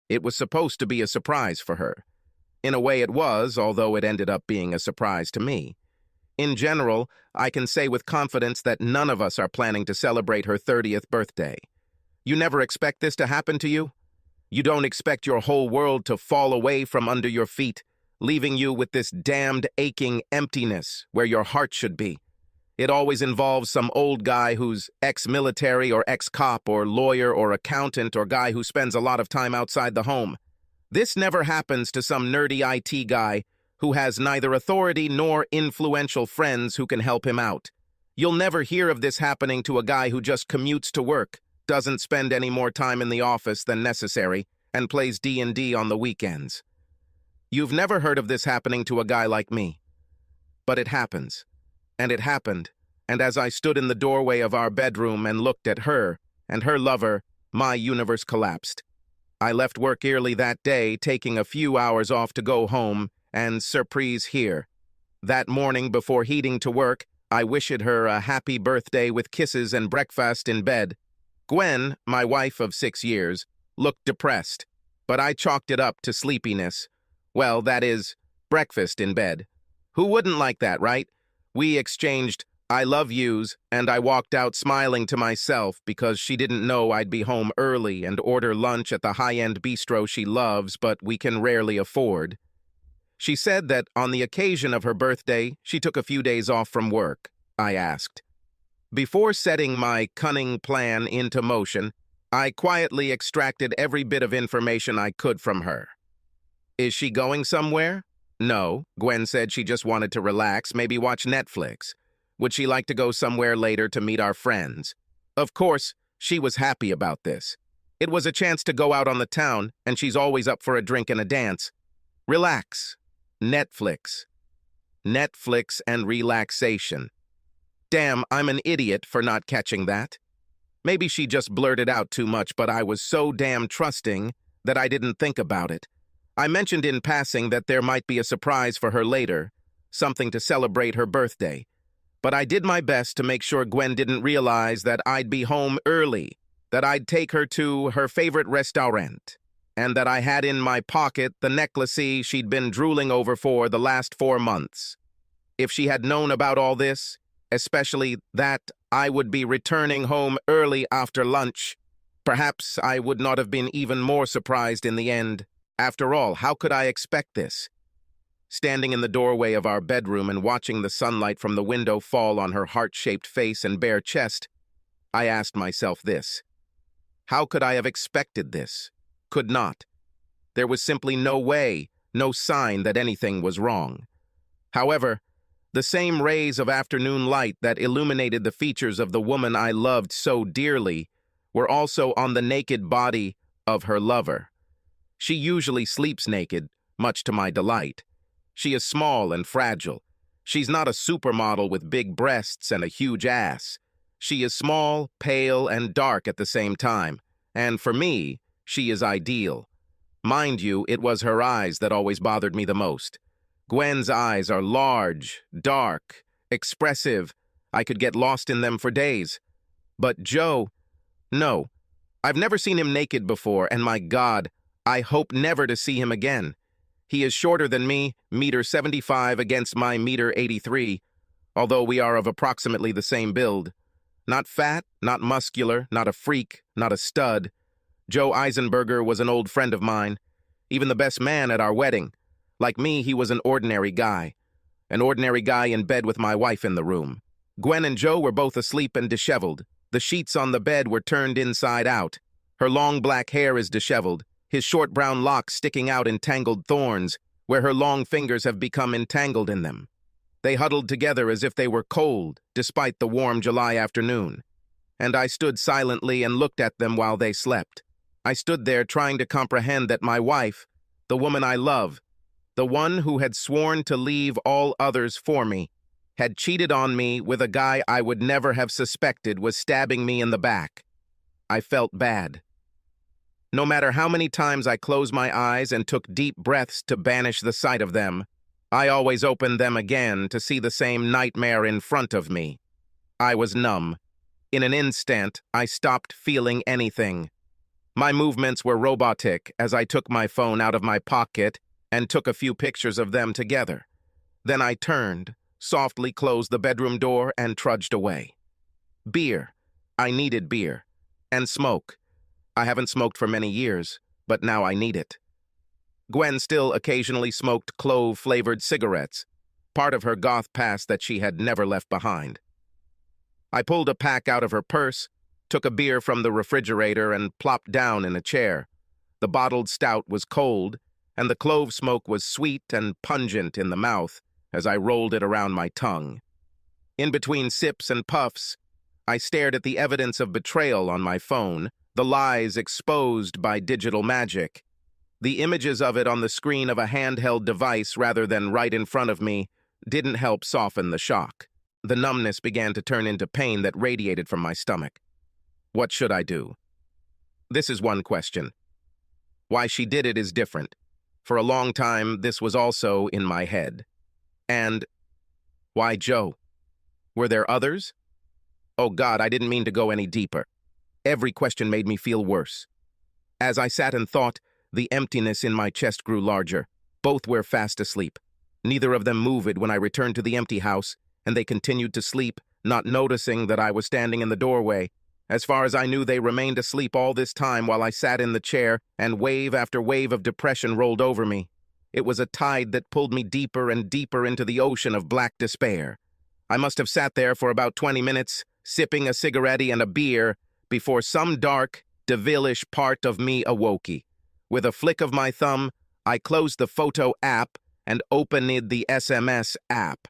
It was supposed to be a surprise for her. In a way it was, although it ended up being a surprise to me. In general, I can say with confidence that none of us are planning to celebrate her 30th birthday. You never expect this to happen to you? You don't expect your whole world to fall away from under your feet, leaving you with this damned aching emptiness where your heart should be. It always involves some old guy who's ex-military or ex-cop or lawyer or accountant or guy who spends a lot of time outside the home. This never happens to some nerdy IT guy who has neither authority nor influential friends who can help him out. You'll never hear of this happening to a guy who just commutes to work, doesn't spend any more time in the office than necessary, and plays D&D on the weekends. You've never heard of this happening to a guy like me. But it happens. And it happened, and as I stood in the doorway of our bedroom and looked at her and her lover, my universe collapsed. I left work early that day, taking a few hours off to go home, and surprise here. That morning before heading to work, I wished her a happy birthday with kisses and breakfast in bed. Gwen, my wife of 6 years, looked depressed, but I chalked it up to sleepiness. Well, that is, breakfast in bed. Who wouldn't like that, right? We exchanged I love yous, and I walked out smiling to myself because she didn't know I'd be home early and order lunch at the high-end bistro she loves but we can rarely afford. She said that on the occasion of her birthday, she took a few days off from work. I asked. Before setting my cunning plan into motion, I quietly extracted every bit of information I could from her. Is she going somewhere? No, Gwen said she just wanted to relax, maybe watch Netflix. Would she like to go somewhere later to meet our friends? Of course, she was happy about this. It was a chance to go out on the town, and she's always up for a drink and a dance. Relax. Netflix. Netflix and relaxation. Damn, I'm an idiot for not catching that. Maybe she just blurted out too much, but I was so damn trusting that I didn't think about it. I mentioned in passing that there might be a surprise for her later, something to celebrate her birthday. But I did my best to make sure Gwen didn't realize that I'd be home early, that I'd take her to her favorite restaurant, and that I had in my pocket the necklacey she'd been drooling over for the last 4 months. If she had known about all this, especially that I would be returning home early after lunch, perhaps I would not have been even more surprised in the end. After all, how could I expect this? Standing in the doorway of our bedroom and watching the sunlight from the window fall on her heart-shaped face and bare chest, I asked myself this. How could I have expected this? Could not. There was simply no way, no sign that anything was wrong. However, the same rays of afternoon light that illuminated the features of the woman I loved so dearly were also on the naked body of her lover. She usually sleeps naked, much to my delight. She is small and fragile. She's not a supermodel with big breasts and a huge ass. She is small, pale, and dark at the same time. And for me, she is ideal. Mind you, it was her eyes that always bothered me the most. Gwen's eyes are large, dark, expressive. I could get lost in them for days. But Joe, no. I've never seen him naked before, and my God, I hope never to see him again. He is shorter than me, 1.75 against my 1.83, although we are of approximately the same build. Not fat, not muscular, not a freak, not a stud. Joe Eisenberger was an old friend of mine, even the best man at our wedding. Like me, he was an ordinary guy in bed with my wife in the room. Gwen and Joe were both asleep and disheveled. The sheets on the bed were turned inside out. Her long black hair is disheveled, his short brown locks sticking out in tangled thorns, where her long fingers have become entangled in them. They huddled together as if they were cold, despite the warm July afternoon. And I stood silently and looked at them while they slept. I stood there trying to comprehend that my wife, the woman I love, the one who had sworn to leave all others for me, had cheated on me with a guy I would never have suspected was stabbing me in the back. I felt bad. No matter how many times I closed my eyes and took deep breaths to banish the sight of them, I always opened them again to see the same nightmare in front of me. I was numb. In an instant, I stopped feeling anything. My movements were robotic as I took my phone out of my pocket and took a few pictures of them together. Then I turned, softly closed the bedroom door, and trudged away. Beer. I needed beer. And smoke. I haven't smoked for many years, but now I need it. Gwen still occasionally smoked clove-flavored cigarettes, part of her goth past that she had never left behind. I pulled a pack out of her purse, took a beer from the refrigerator, and plopped down in a chair. The bottled stout was cold, and the clove smoke was sweet and pungent in the mouth as I rolled it around my tongue. In between sips and puffs, I stared at the evidence of betrayal on my phone, the lies exposed by digital magic. The images of it on the screen of a handheld device rather than right in front of me didn't help soften the shock. The numbness began to turn into pain that radiated from my stomach. What should I do? This is one question. Why she did it is different. For a long time, this was also in my head. And why Joe? Were there others? Oh God, I didn't mean to go any deeper. Every question made me feel worse. As I sat and thought, the emptiness in my chest grew larger. Both were fast asleep. Neither of them moved when I returned to the empty house, and they continued to sleep, not noticing that I was standing in the doorway. As far as I knew, they remained asleep all this time while I sat in the chair, and wave after wave of depression rolled over me. It was a tide that pulled me deeper and deeper into the ocean of black despair. I must have sat there for about 20 minutes, sipping a cigarette and a beer, before some dark, devilish part of me awoke. With a flick of my thumb, I closed the photo app and opened the SMS app.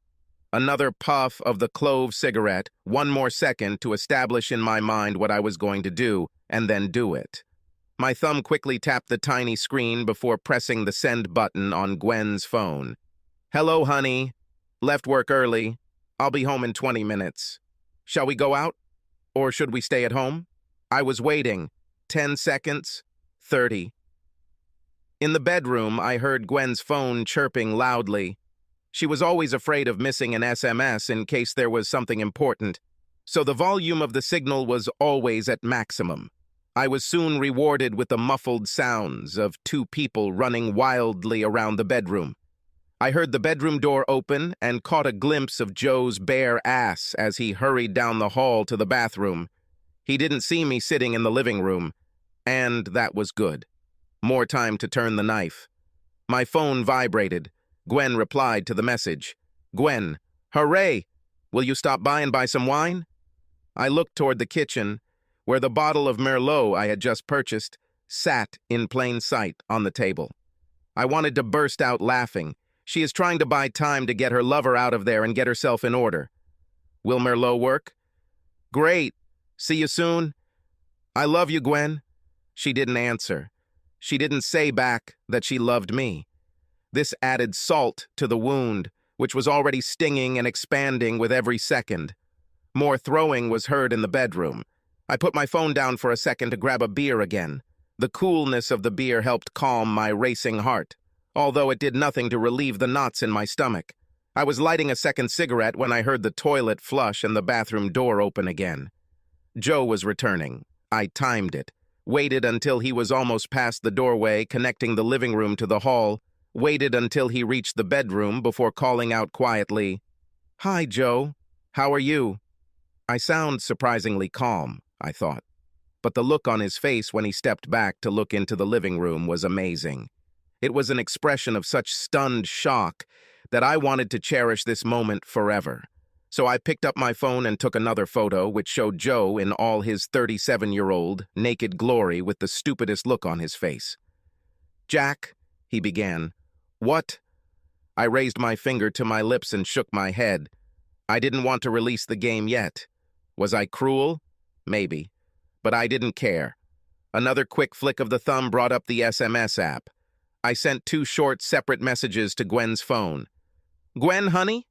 Another puff of the clove cigarette, one more second to establish in my mind what I was going to do, and then do it. My thumb quickly tapped the tiny screen before pressing the send button on Gwen's phone. Hello, honey. Left work early. I'll be home in 20 minutes. Shall we go out? Or should we stay at home? I was waiting. 10 seconds. 30. In the bedroom, I heard Gwen's phone chirping loudly. She was always afraid of missing an SMS in case there was something important, so the volume of the signal was always at maximum. I was soon rewarded with the muffled sounds of two people running wildly around the bedroom. I heard the bedroom door open and caught a glimpse of Joe's bare ass as he hurried down the hall to the bathroom. He didn't see me sitting in the living room, and that was good. More time to turn the knife. My phone vibrated. Gwen replied to the message. Gwen, hooray! Will you stop by and buy some wine? I looked toward the kitchen, where the bottle of Merlot I had just purchased sat in plain sight on the table. I wanted to burst out laughing. She is trying to buy time to get her lover out of there and get herself in order. Will Merlot work? Great. See you soon. I love you, Gwen. She didn't answer. She didn't say back that she loved me. This added salt to the wound, which was already stinging and expanding with every second. More throwing was heard in the bedroom. I put my phone down for a second to grab a beer again. The coolness of the beer helped calm my racing heart, although it did nothing to relieve the knots in my stomach. I was lighting a second cigarette when I heard the toilet flush and the bathroom door open again. Joe was returning. I timed it, waited until he was almost past the doorway connecting the living room to the hall, waited until he reached the bedroom before calling out quietly, Hi, Joe. How are you? I sound surprisingly calm, I thought, but the look on his face when he stepped back to look into the living room was amazing. It was an expression of such stunned shock that I wanted to cherish this moment forever. So I picked up my phone and took another photo, which showed Joe in all his 37-year-old naked glory with the stupidest look on his face. Jack, he began. What? I raised my finger to my lips and shook my head. I didn't want to release the game yet. Was I cruel? Maybe. But I didn't care. Another quick flick of the thumb brought up the SMS app. I sent 2 short, separate messages to Gwen's phone. Gwen, honey?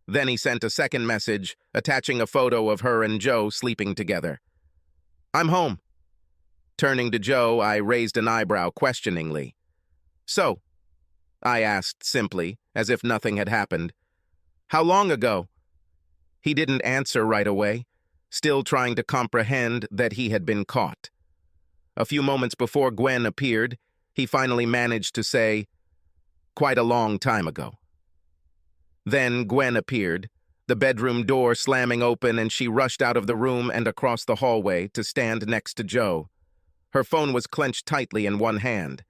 Then he sent a second message, attaching a photo of her and Joe sleeping together. I'm home. Turning to Joe, I raised an eyebrow questioningly. So, I asked simply, as if nothing had happened. How long ago? He didn't answer right away, still trying to comprehend that he had been caught. A few moments before Gwen appeared, he finally managed to say, "Quite a long time ago." Then Gwen appeared, the bedroom door slamming open, and she rushed out of the room and across the hallway to stand next to Joe. Her phone was clenched tightly in one hand.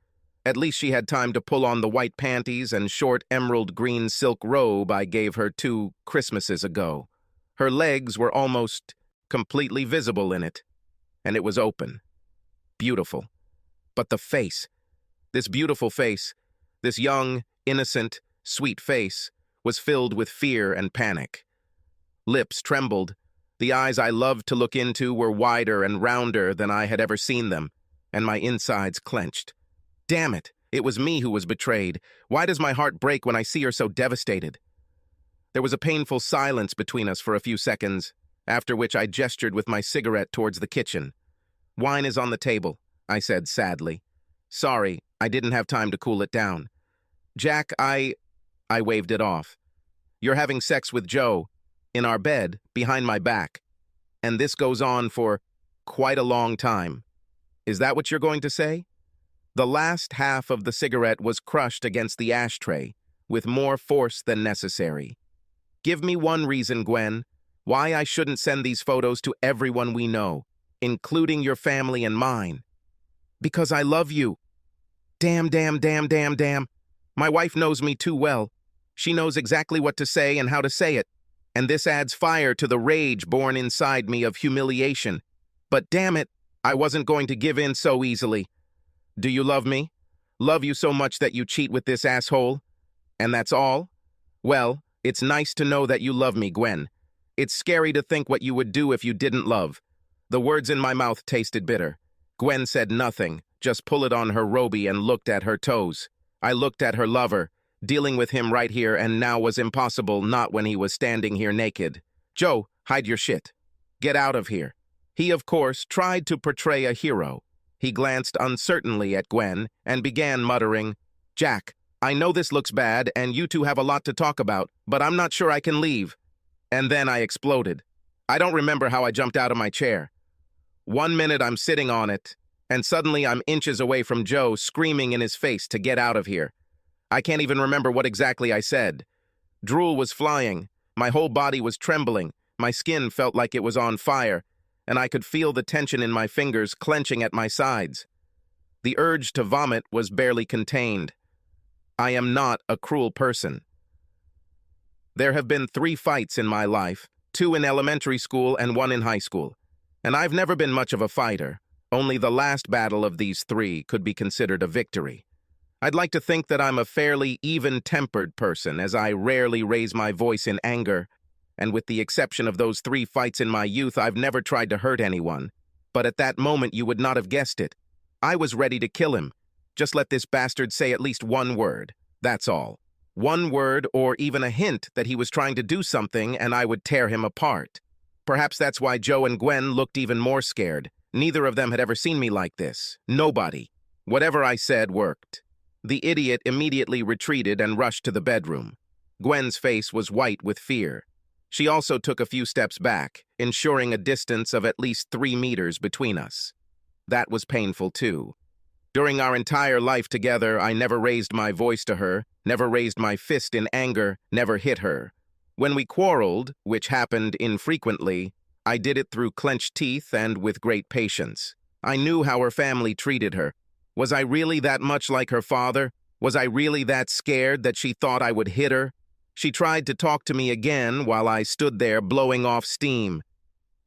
At least she had time to pull on the white panties and short emerald green silk robe I gave her 2 Christmases ago. Her legs were almost completely visible in it, and it was open. Beautiful. But the face, this beautiful face, this young, innocent, sweet face, was filled with fear and panic. Lips trembled. The eyes I loved to look into were wider and rounder than I had ever seen them, and my insides clenched. Damn it, it was me who was betrayed. Why does my heart break when I see her so devastated? There was a painful silence between us for a few seconds, after which I gestured with my cigarette towards the kitchen. "Wine is on the table," I said sadly. "Sorry, I didn't have time to cool it down. Jack, I waved it off. "You're having sex with Joe, in our bed, behind my back. And this goes on for quite a long time. Is that what you're going to say?" The last half of the cigarette was crushed against the ashtray, with more force than necessary. "Give me one reason, Gwen, why I shouldn't send these photos to everyone we know, including your family and mine." "Because I love you." Damn. My wife knows me too well. She knows exactly what to say and how to say it, and this adds fire to the rage born inside me of humiliation. But damn it, I wasn't going to give in so easily. "Do you love me? Love you so much that you cheat with this asshole? And that's all? Well, it's nice to know that you love me, Gwen. It's scary to think what you would do if you didn't love." The words in my mouth tasted bitter. Gwen said nothing, just pulled on her robe and looked at her toes. I looked at her lover. Dealing with him right here and now was impossible, not when he was standing here naked. "Joe, hide your shit. Get out of here." He, of course, tried to portray a hero. He glanced uncertainly at Gwen and began muttering, "Jack, I know this looks bad and you two have a lot to talk about, but I'm not sure I can leave." And then I exploded. I don't remember how I jumped out of my chair. 1 minute I'm sitting on it, and suddenly I'm inches away from Joe, screaming in his face to get out of here. I can't even remember what exactly I said. Drool was flying, my whole body was trembling, my skin felt like it was on fire, and I could feel the tension in my fingers clenching at my sides. The urge to vomit was barely contained. I am not a cruel person. There have been 3 fights in my life, 2 in elementary school and 1 in high school, and I've never been much of a fighter. Only the last battle of these 3 could be considered a victory. I'd like to think that I'm a fairly even-tempered person, as I rarely raise my voice in anger, and with the exception of those 3 fights in my youth, I've never tried to hurt anyone. But at that moment, you would not have guessed it. I was ready to kill him. Just let this bastard say at least 1 word. That's all. 1 word or even a hint that he was trying to do something, and I would tear him apart. Perhaps that's why Joe and Gwen looked even more scared. Neither of them had ever seen me like this. Nobody. Whatever I said worked. The idiot immediately retreated and rushed to the bedroom. Gwen's face was white with fear. She also took a few steps back, ensuring a distance of at least 3 meters between us. That was painful too. During our entire life together, I never raised my voice to her, never raised my fist in anger, never hit her. When we quarreled, which happened infrequently, I did it through clenched teeth and with great patience. I knew how her family treated her. Was I really that much like her father? Was I really that scared that she thought I would hit her? She tried to talk to me again while I stood there blowing off steam.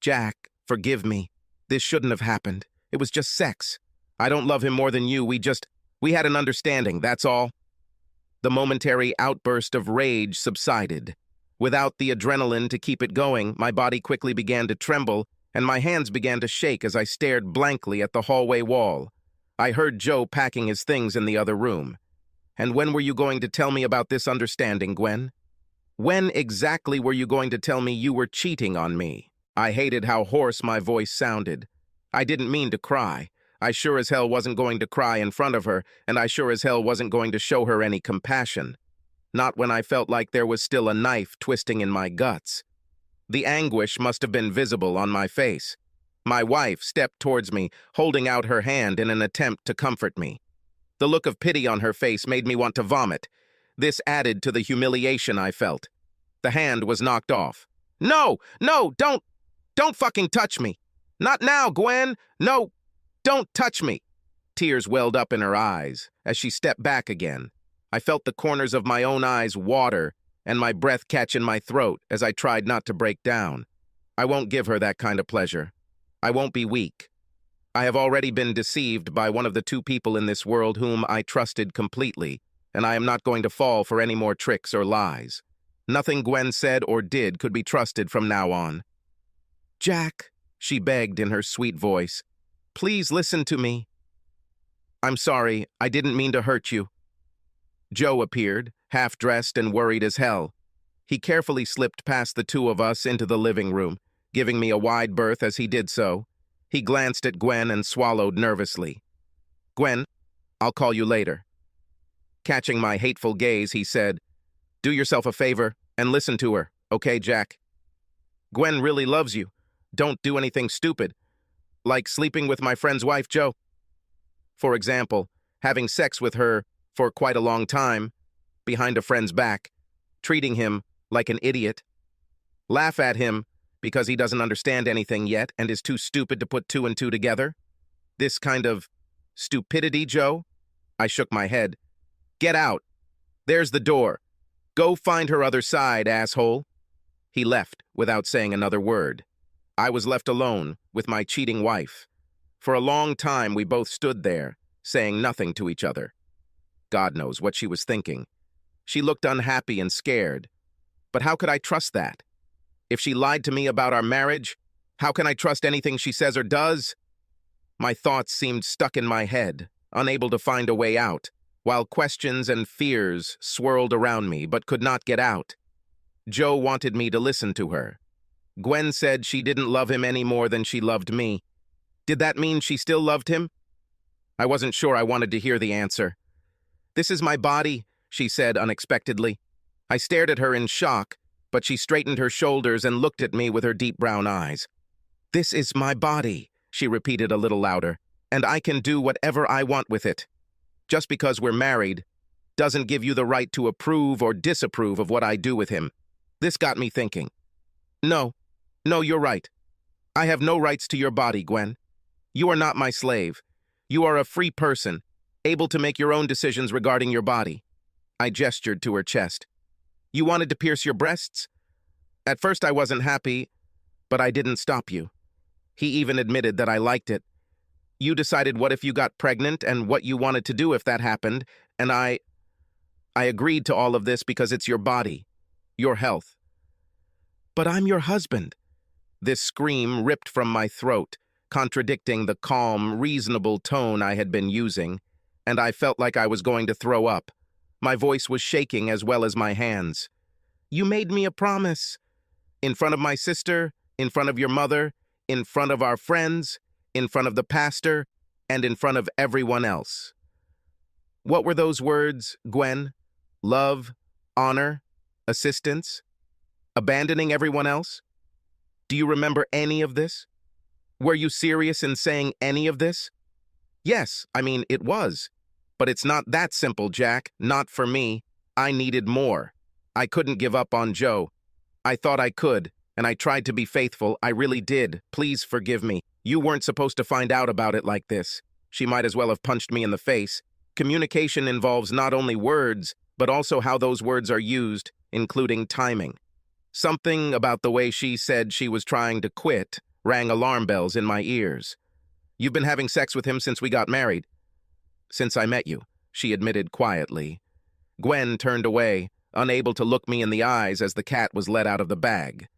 "Jack, forgive me. This shouldn't have happened. It was just sex. I don't love him more than you. We had an understanding, that's all." The momentary outburst of rage subsided. Without the adrenaline to keep it going, my body quickly began to tremble, and my hands began to shake as I stared blankly at the hallway wall. I heard Joe packing his things in the other room. "And when were you going to tell me about this understanding, Gwen? When exactly were you going to tell me you were cheating on me?" I hated how hoarse my voice sounded. I didn't mean to cry. I sure as hell wasn't going to cry in front of her, and I sure as hell wasn't going to show her any compassion. Not when I felt like there was still a knife twisting in my guts. The anguish must have been visible on my face. My wife stepped towards me, holding out her hand in an attempt to comfort me. The look of pity on her face made me want to vomit. This added to the humiliation I felt. The hand was knocked off. No, don't fucking touch me. Not now, Gwen. No, don't touch me. Tears welled up in her eyes as she stepped back again. I felt the corners of my own eyes water and my breath catch in my throat as I tried not to break down. I won't give her that kind of pleasure. I won't be weak. I have already been deceived by one of the two people in this world whom I trusted completely, and I am not going to fall for any more tricks or lies. Nothing Gwen said or did could be trusted from now on. Jack, she begged in her sweet voice, please listen to me. I'm sorry, I didn't mean to hurt you. Joe appeared, half-dressed and worried as hell. He carefully slipped past the two of us into the living room, giving me a wide berth as he did so. He glanced at Gwen and swallowed nervously. Gwen, I'll call you later. Catching my hateful gaze, he said, do yourself a favor and listen to her, okay, Jack? Gwen really loves you. Don't do anything stupid, like sleeping with my friend's wife, Joe. For example, having sex with her for quite a long time, behind a friend's back, treating him like an idiot. Laugh at him because he doesn't understand anything yet and is too stupid to put two and two together. This kind of stupidity, Joe? I shook my head. Get out. There's the door. Go find her other side, asshole. He left without saying another word. I was left alone with my cheating wife. For a long time, we both stood there, saying nothing to each other. God knows what she was thinking. She looked unhappy and scared. But how could I trust that? If she lied to me about our marriage, how can I trust anything she says or does? My thoughts seemed stuck in my head, unable to find a way out, while questions and fears swirled around me but could not get out. Joe wanted me to listen to her. Gwen said she didn't love him any more than she loved me. Did that mean she still loved him? I wasn't sure I wanted to hear the answer. This is my body, she said unexpectedly. I stared at her in shock, but she straightened her shoulders and looked at me with her deep brown eyes. This is my body, she repeated a little louder, and I can do whatever I want with it. Just because we're married doesn't give you the right to approve or disapprove of what I do with him. This got me thinking. No, you're right. I have no rights to your body, Gwen. You are not my slave. You are a free person, able to make your own decisions regarding your body. I gestured to her chest. You wanted to pierce your breasts? At first I wasn't happy, but I didn't stop you. He even admitted that I liked it. You decided what if you got pregnant and what you wanted to do if that happened, and I agreed to all of this because it's your body, your health. But I'm your husband. This scream ripped from my throat, contradicting the calm, reasonable tone I had been using, and I felt like I was going to throw up. My voice was shaking as well as my hands. You made me a promise. In front of my sister, in front of your mother, in front of our friends, in front of the pastor, and in front of everyone else. What were those words, Gwen? Love, honor, assistance, abandoning everyone else? Do you remember any of this? Were you serious in saying any of this? Yes, it was. But it's not that simple, Jack. Not for me. I needed more. I couldn't give up on Joe. I thought I could, and I tried to be faithful. I really did. Please forgive me. You weren't supposed to find out about it like this. She might as well have punched me in the face. Communication involves not only words, but also how those words are used, including timing. Something about the way she said she was trying to quit rang alarm bells in my ears. You've been having sex with him since we got married. Since I met you, she admitted quietly. Gwen turned away, unable to look me in the eyes as the cat was let out of the bag.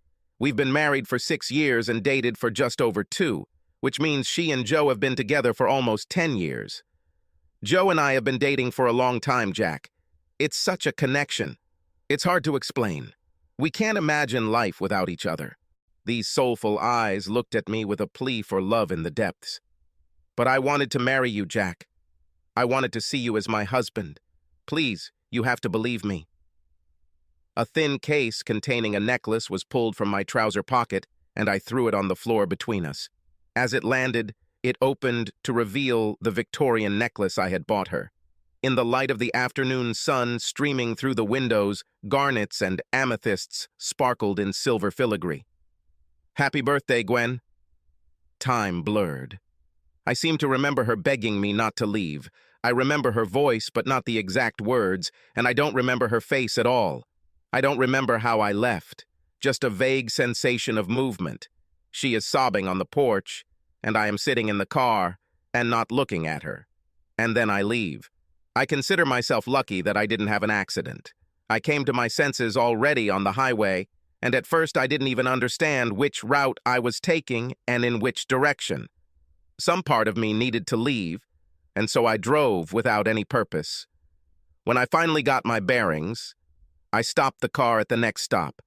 We've been married for 6 years and dated for just over 2, which means she and Joe have been together for almost 10 years. Joe and I have been dating for a long time, Jack. It's such a connection. It's hard to explain. We can't imagine life without each other. These soulful eyes looked at me with a plea for love in the depths. But I wanted to marry you, Jack. I wanted to see you as my husband. Please, you have to believe me. A thin case containing a necklace was pulled from my trouser pocket, and I threw it on the floor between us. As it landed, it opened to reveal the Victorian necklace I had bought her. In the light of the afternoon sun streaming through the windows, garnets and amethysts sparkled in silver filigree. "Happy birthday, Gwen." Time blurred. I seem to remember her begging me not to leave. I remember her voice, but not the exact words, and I don't remember her face at all. I don't remember how I left, just a vague sensation of movement. She is sobbing on the porch, and I am sitting in the car and not looking at her. And then I leave. I consider myself lucky that I didn't have an accident. I came to my senses already on the highway, and at first I didn't even understand which route I was taking and in which direction. Some part of me needed to leave, and so I drove without any purpose. When I finally got my bearings, I stopped the car at the next stop.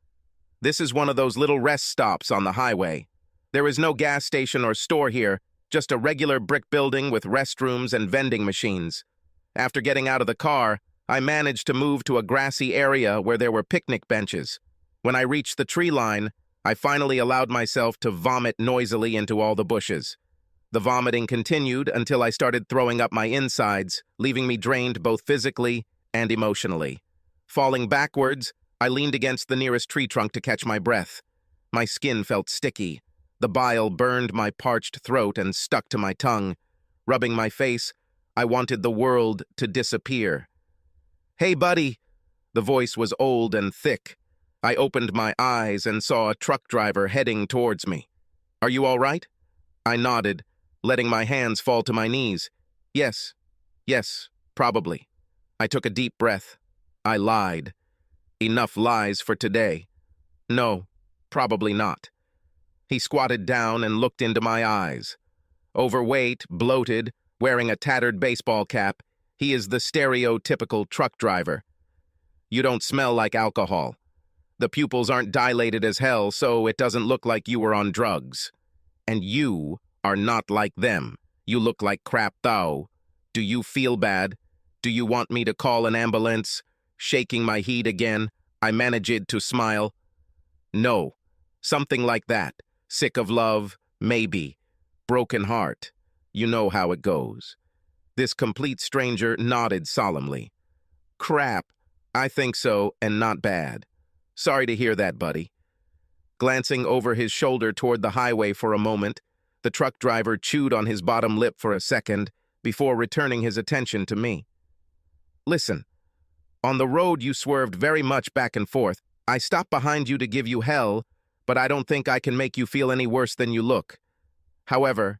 This is one of those little rest stops on the highway. There is no gas station or store here, just a regular brick building with restrooms and vending machines. After getting out of the car, I managed to move to a grassy area where there were picnic benches. When I reached the tree line, I finally allowed myself to vomit noisily into all the bushes. The vomiting continued until I started throwing up my insides, leaving me drained both physically and emotionally. Falling backwards, I leaned against the nearest tree trunk to catch my breath. My skin felt sticky. The bile burned my parched throat and stuck to my tongue. Rubbing my face, I wanted the world to disappear. "Hey, buddy!" The voice was old and thick. I opened my eyes and saw a truck driver heading towards me. "Are you all right?" I nodded, letting my hands fall to my knees. Yes, probably." I took a deep breath. I lied. Enough lies for today. "No, probably not." He squatted down and looked into my eyes. Overweight, bloated, wearing a tattered baseball cap, he is the stereotypical truck driver. "You don't smell like alcohol. The pupils aren't dilated as hell, so it doesn't look like you were on drugs. And you are not like them. You look like crap though. Do you feel bad? Do you want me to call an ambulance?" Shaking my head again, I managed to smile. "No, something like that. Sick of love, maybe. Broken heart. You know how it goes." This complete stranger nodded solemnly. "Crap, I think so, and not bad. Sorry to hear that, buddy." Glancing over his shoulder toward the highway for a moment, the truck driver chewed on his bottom lip for a second before returning his attention to me. "Listen, on the road you swerved very much back and forth. I stopped behind you to give you hell, but I don't think I can make you feel any worse than you look. However,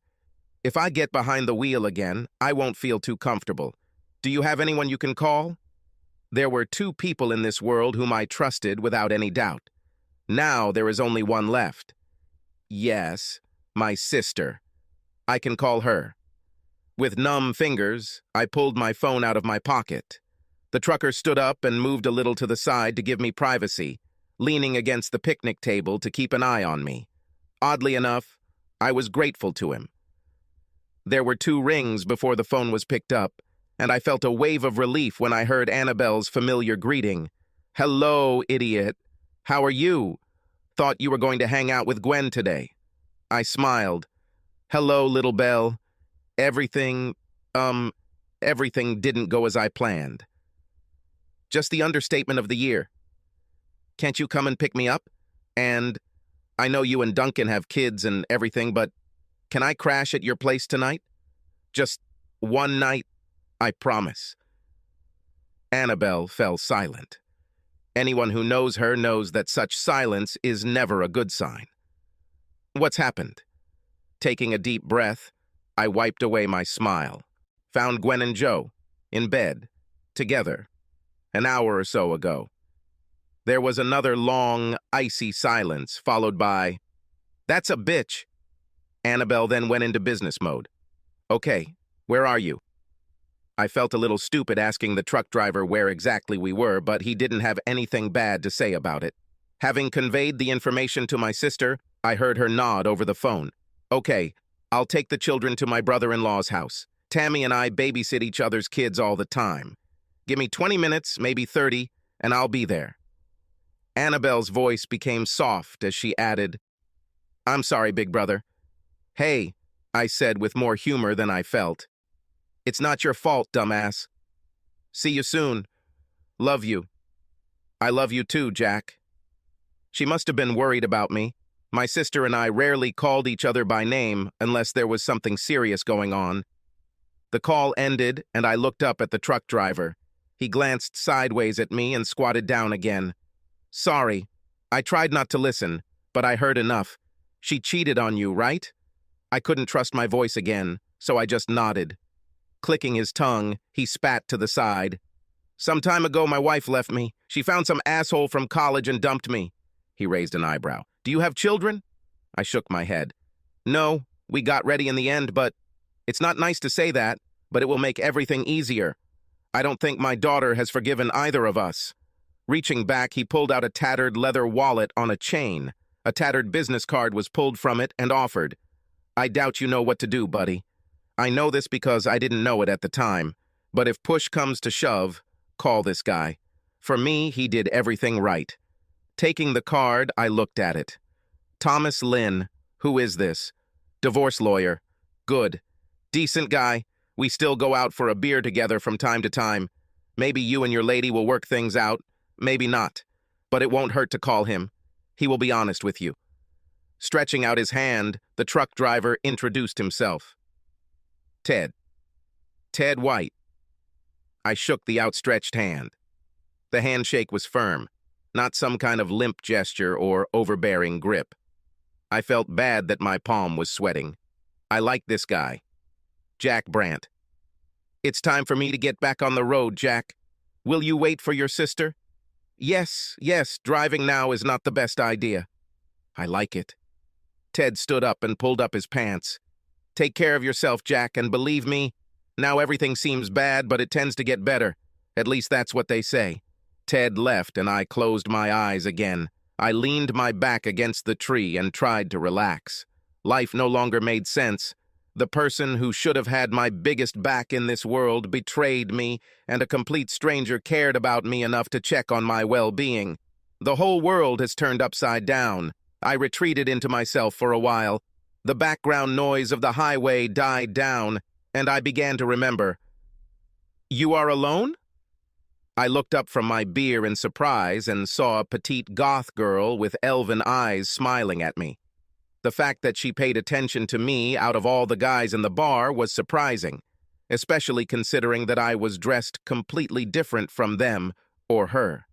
if I get behind the wheel again, I won't feel too comfortable. Do you have anyone you can call?" There were two people in this world whom I trusted without any doubt. Now there is only one left. Yes, my sister. I can call her. With numb fingers, I pulled my phone out of my pocket. The trucker stood up and moved a little to the side to give me privacy, leaning against the picnic table to keep an eye on me. Oddly enough, I was grateful to him. There were 2 rings before the phone was picked up, and I felt a wave of relief when I heard Annabelle's familiar greeting. "Hello, idiot. How are you? Thought you were going to hang out with Gwen today." I smiled. "Hello, little Belle. Everything didn't go as I planned. Just the understatement of the year. Can't you come and pick me up? And I know you and Duncan have kids and everything, but can I crash at your place tonight? Just one night, I promise." Annabelle fell silent. Anyone who knows her knows that such silence is never a good sign. "What's happened?" Taking a deep breath, I wiped away my smile. "Found Gwen and Joe, in bed, together, an hour or so ago." There was another long, icy silence, followed by, "That's a bitch." Annabelle then went into business mode. "Okay, where are you?" I felt a little stupid asking the truck driver where exactly we were, but he didn't have anything bad to say about it. Having conveyed the information to my sister, I heard her nod over the phone. "Okay, I'll take the children to my brother-in-law's house. Tammy and I babysit each other's kids all the time. Give me 20 minutes, maybe 30, and I'll be there." Annabelle's voice became soft as she added, "I'm sorry, big brother. Hey, I said with more humor than I felt. It's not your fault, dumbass. See you soon. Love you. I love you too, Jack. She must have been worried about me. My sister and I rarely called each other by name unless there was something serious going on. The call ended, and I looked up at the truck driver. He glanced sideways at me and squatted down again. Sorry. I tried not to listen, but I heard enough. She cheated on you, right? I couldn't trust my voice again, so I just nodded. Clicking his tongue, he spat to the side. Some time ago, my wife left me. She found some asshole from college and dumped me. He raised an eyebrow. Do you have children? I shook my head. No, we got ready in the end, but it's not nice to say that, but it will make everything easier. I don't think my daughter has forgiven either of us. Reaching back, he pulled out a tattered leather wallet on a chain. A tattered business card was pulled from it and offered. I doubt you know what to do, buddy. I know this because I didn't know it at the time, but if push comes to shove, call this guy. For me, he did everything right. Taking the card, I looked at it. Thomas Lynn. Who is this? Divorce lawyer. Good. Decent guy. We still go out for a beer together from time to time. Maybe you and your lady will work things out. Maybe not. But it won't hurt to call him. He will be honest with you. Stretching out his hand, the truck driver introduced himself. Ted. Ted White. I shook the outstretched hand. The handshake was firm, not some kind of limp gesture or overbearing grip. I felt bad that my palm was sweating. I liked this guy. Jack Brandt. It's time for me to get back on the road, Jack. Will you wait for your sister? Yes, driving now is not the best idea. I like it. Ted stood up and pulled up his pants. Take care of yourself, Jack, and believe me, now everything seems bad, but it tends to get better. At least that's what they say. Ted left, and I closed my eyes again. I leaned my back against the tree and tried to relax. Life no longer made sense. The person who should have had my biggest back in this world betrayed me, and a complete stranger cared about me enough to check on my well-being. The whole world has turned upside down. I retreated into myself for a while. The background noise of the highway died down, and I began to remember. You are alone? I looked up from my beer in surprise and saw a petite goth girl with elven eyes smiling at me. The fact that she paid attention to me out of all the guys in the bar was surprising, especially considering that I was dressed completely different from them or her.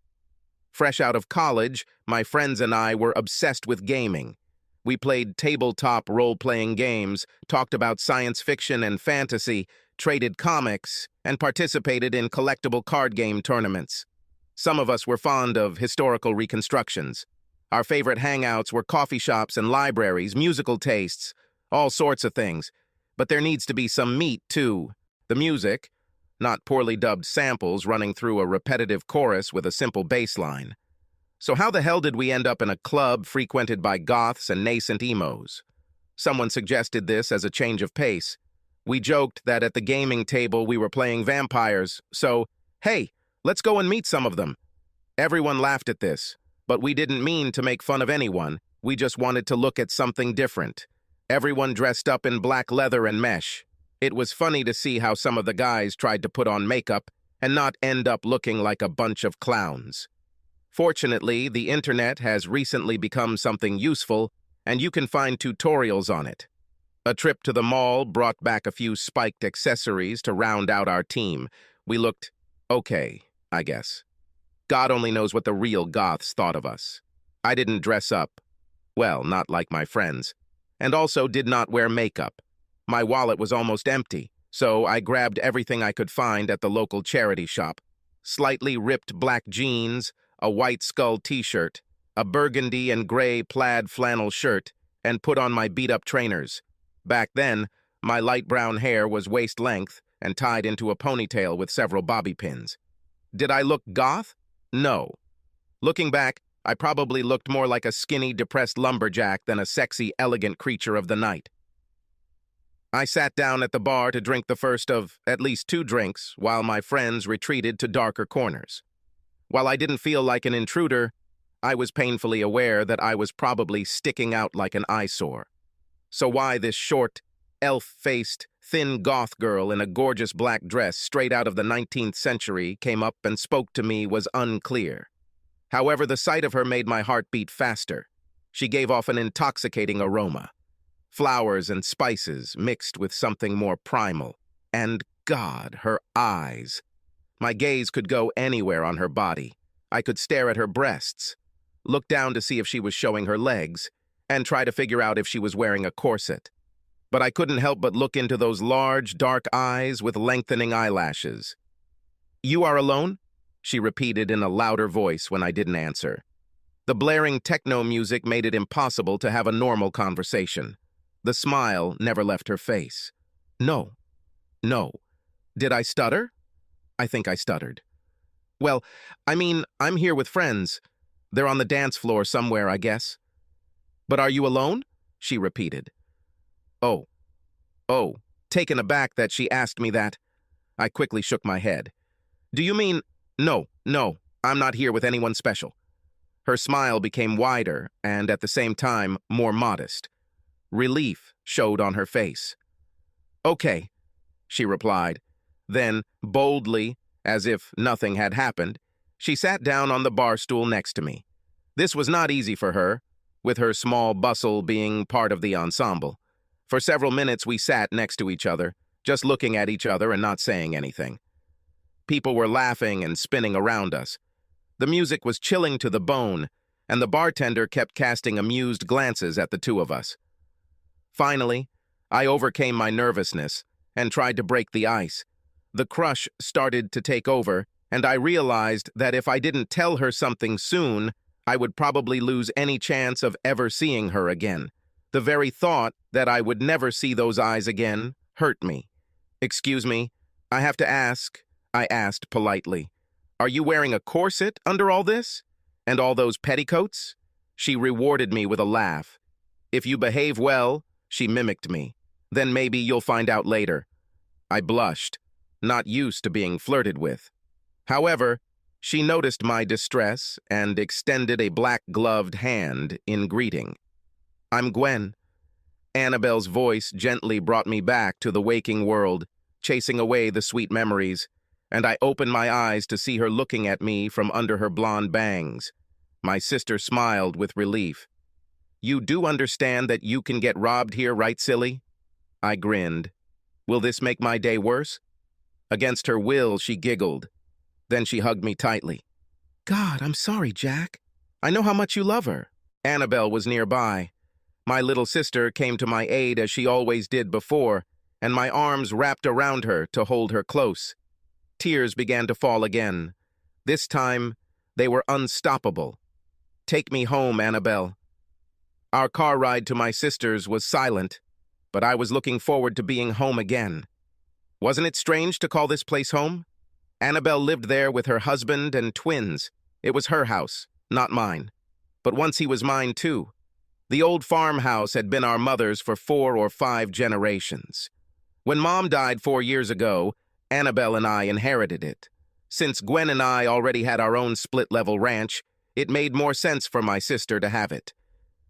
Fresh out of college, my friends and I were obsessed with gaming. We played tabletop role-playing games, talked about science fiction and fantasy, traded comics, and participated in collectible card game tournaments. Some of us were fond of historical reconstructions. Our favorite hangouts were coffee shops and libraries, musical tastes, all sorts of things. But there needs to be some meat, too. The music, not poorly dubbed samples running through a repetitive chorus with a simple bass line. So how the hell did we end up in a club frequented by goths and nascent emos? Someone suggested this as a change of pace. We joked that at the gaming table we were playing vampires, so, hey, let's go and meet some of them. Everyone laughed at this, but we didn't mean to make fun of anyone. We just wanted to look at something different. Everyone dressed up in black leather and mesh. It was funny to see how some of the guys tried to put on makeup and not end up looking like a bunch of clowns. Fortunately, the internet has recently become something useful, and you can find tutorials on it. A trip to the mall brought back a few spiked accessories to round out our team. We looked okay, I guess. God only knows what the real goths thought of us. I didn't dress up. Well, not like my friends. And also did not wear makeup. My wallet was almost empty, so I grabbed everything I could find at the local charity shop. Slightly ripped black jeans, a white skull t-shirt, a burgundy and gray plaid flannel shirt, and put on my beat-up trainers. Back then, my light brown hair was waist-length and tied into a ponytail with several bobby pins. Did I look goth? No. Looking back, I probably looked more like a skinny, depressed lumberjack than a sexy, elegant creature of the night. I sat down at the bar to drink the first of at least 2 drinks while my friends retreated to darker corners. While I didn't feel like an intruder, I was painfully aware that I was probably sticking out like an eyesore. So why this short, elf-faced, thin goth girl in a gorgeous black dress straight out of the 19th century came up and spoke to me was unclear. However, the sight of her made my heart beat faster. She gave off an intoxicating aroma. Flowers and spices mixed with something more primal. And God, her eyes. My gaze could go anywhere on her body. I could stare at her breasts, look down to see if she was showing her legs, and try to figure out if she was wearing a corset. But I couldn't help but look into those large, dark eyes with lengthening eyelashes. "You are alone?" she repeated in a louder voice when I didn't answer. The blaring techno music made it impossible to have a normal conversation. The smile never left her face. No. Did I stutter? I think I stuttered. "Well, I'm here with friends. They're on the dance floor somewhere, I guess." "But are you alone?" she repeated. Oh, taken aback that she asked me that. I quickly shook my head. "Do you mean—" No, I'm not here with anyone special." Her smile became wider and, at the same time, more modest. Relief showed on her face. "Okay," she replied. Then, boldly, as if nothing had happened, she sat down on the bar stool next to me. This was not easy for her, with her small bustle being part of the ensemble. For several minutes we sat next to each other, just looking at each other and not saying anything. People were laughing and spinning around us. The music was chilling to the bone, and the bartender kept casting amused glances at the two of us. Finally, I overcame my nervousness and tried to break the ice. The crush started to take over, and I realized that if I didn't tell her something soon, I would probably lose any chance of ever seeing her again. The very thought that I would never see those eyes again hurt me. "Excuse me, I have to ask," I asked politely. "Are you wearing a corset under all this? And all those petticoats?" She rewarded me with a laugh. "If you behave well," she mimicked me, "then maybe you'll find out later." I blushed, not used to being flirted with. However, she noticed my distress and extended a black-gloved hand in greeting. "I'm Gwen." Annabelle's voice gently brought me back to the waking world, chasing away the sweet memories, and I opened my eyes to see her looking at me from under her blonde bangs. My sister smiled with relief. "You do understand that you can get robbed here, right, silly?" I grinned. "Will this make my day worse?" Against her will, she giggled. Then she hugged me tightly. "God, I'm sorry, Jack. I know how much you love her." Annabelle was nearby. My little sister came to my aid as she always did before, and my arms wrapped around her to hold her close. Tears began to fall again. This time, they were unstoppable. "Take me home, Annabelle." Our car ride to my sister's was silent, but I was looking forward to being home again. Wasn't it strange to call this place home? Annabelle lived there with her husband and twins. It was her house, not mine. But once he was mine too. The old farmhouse had been our mother's for 4 or 5 generations. When Mom died 4 years ago, Annabelle and I inherited it. Since Gwen and I already had our own split-level ranch, it made more sense for my sister to have it.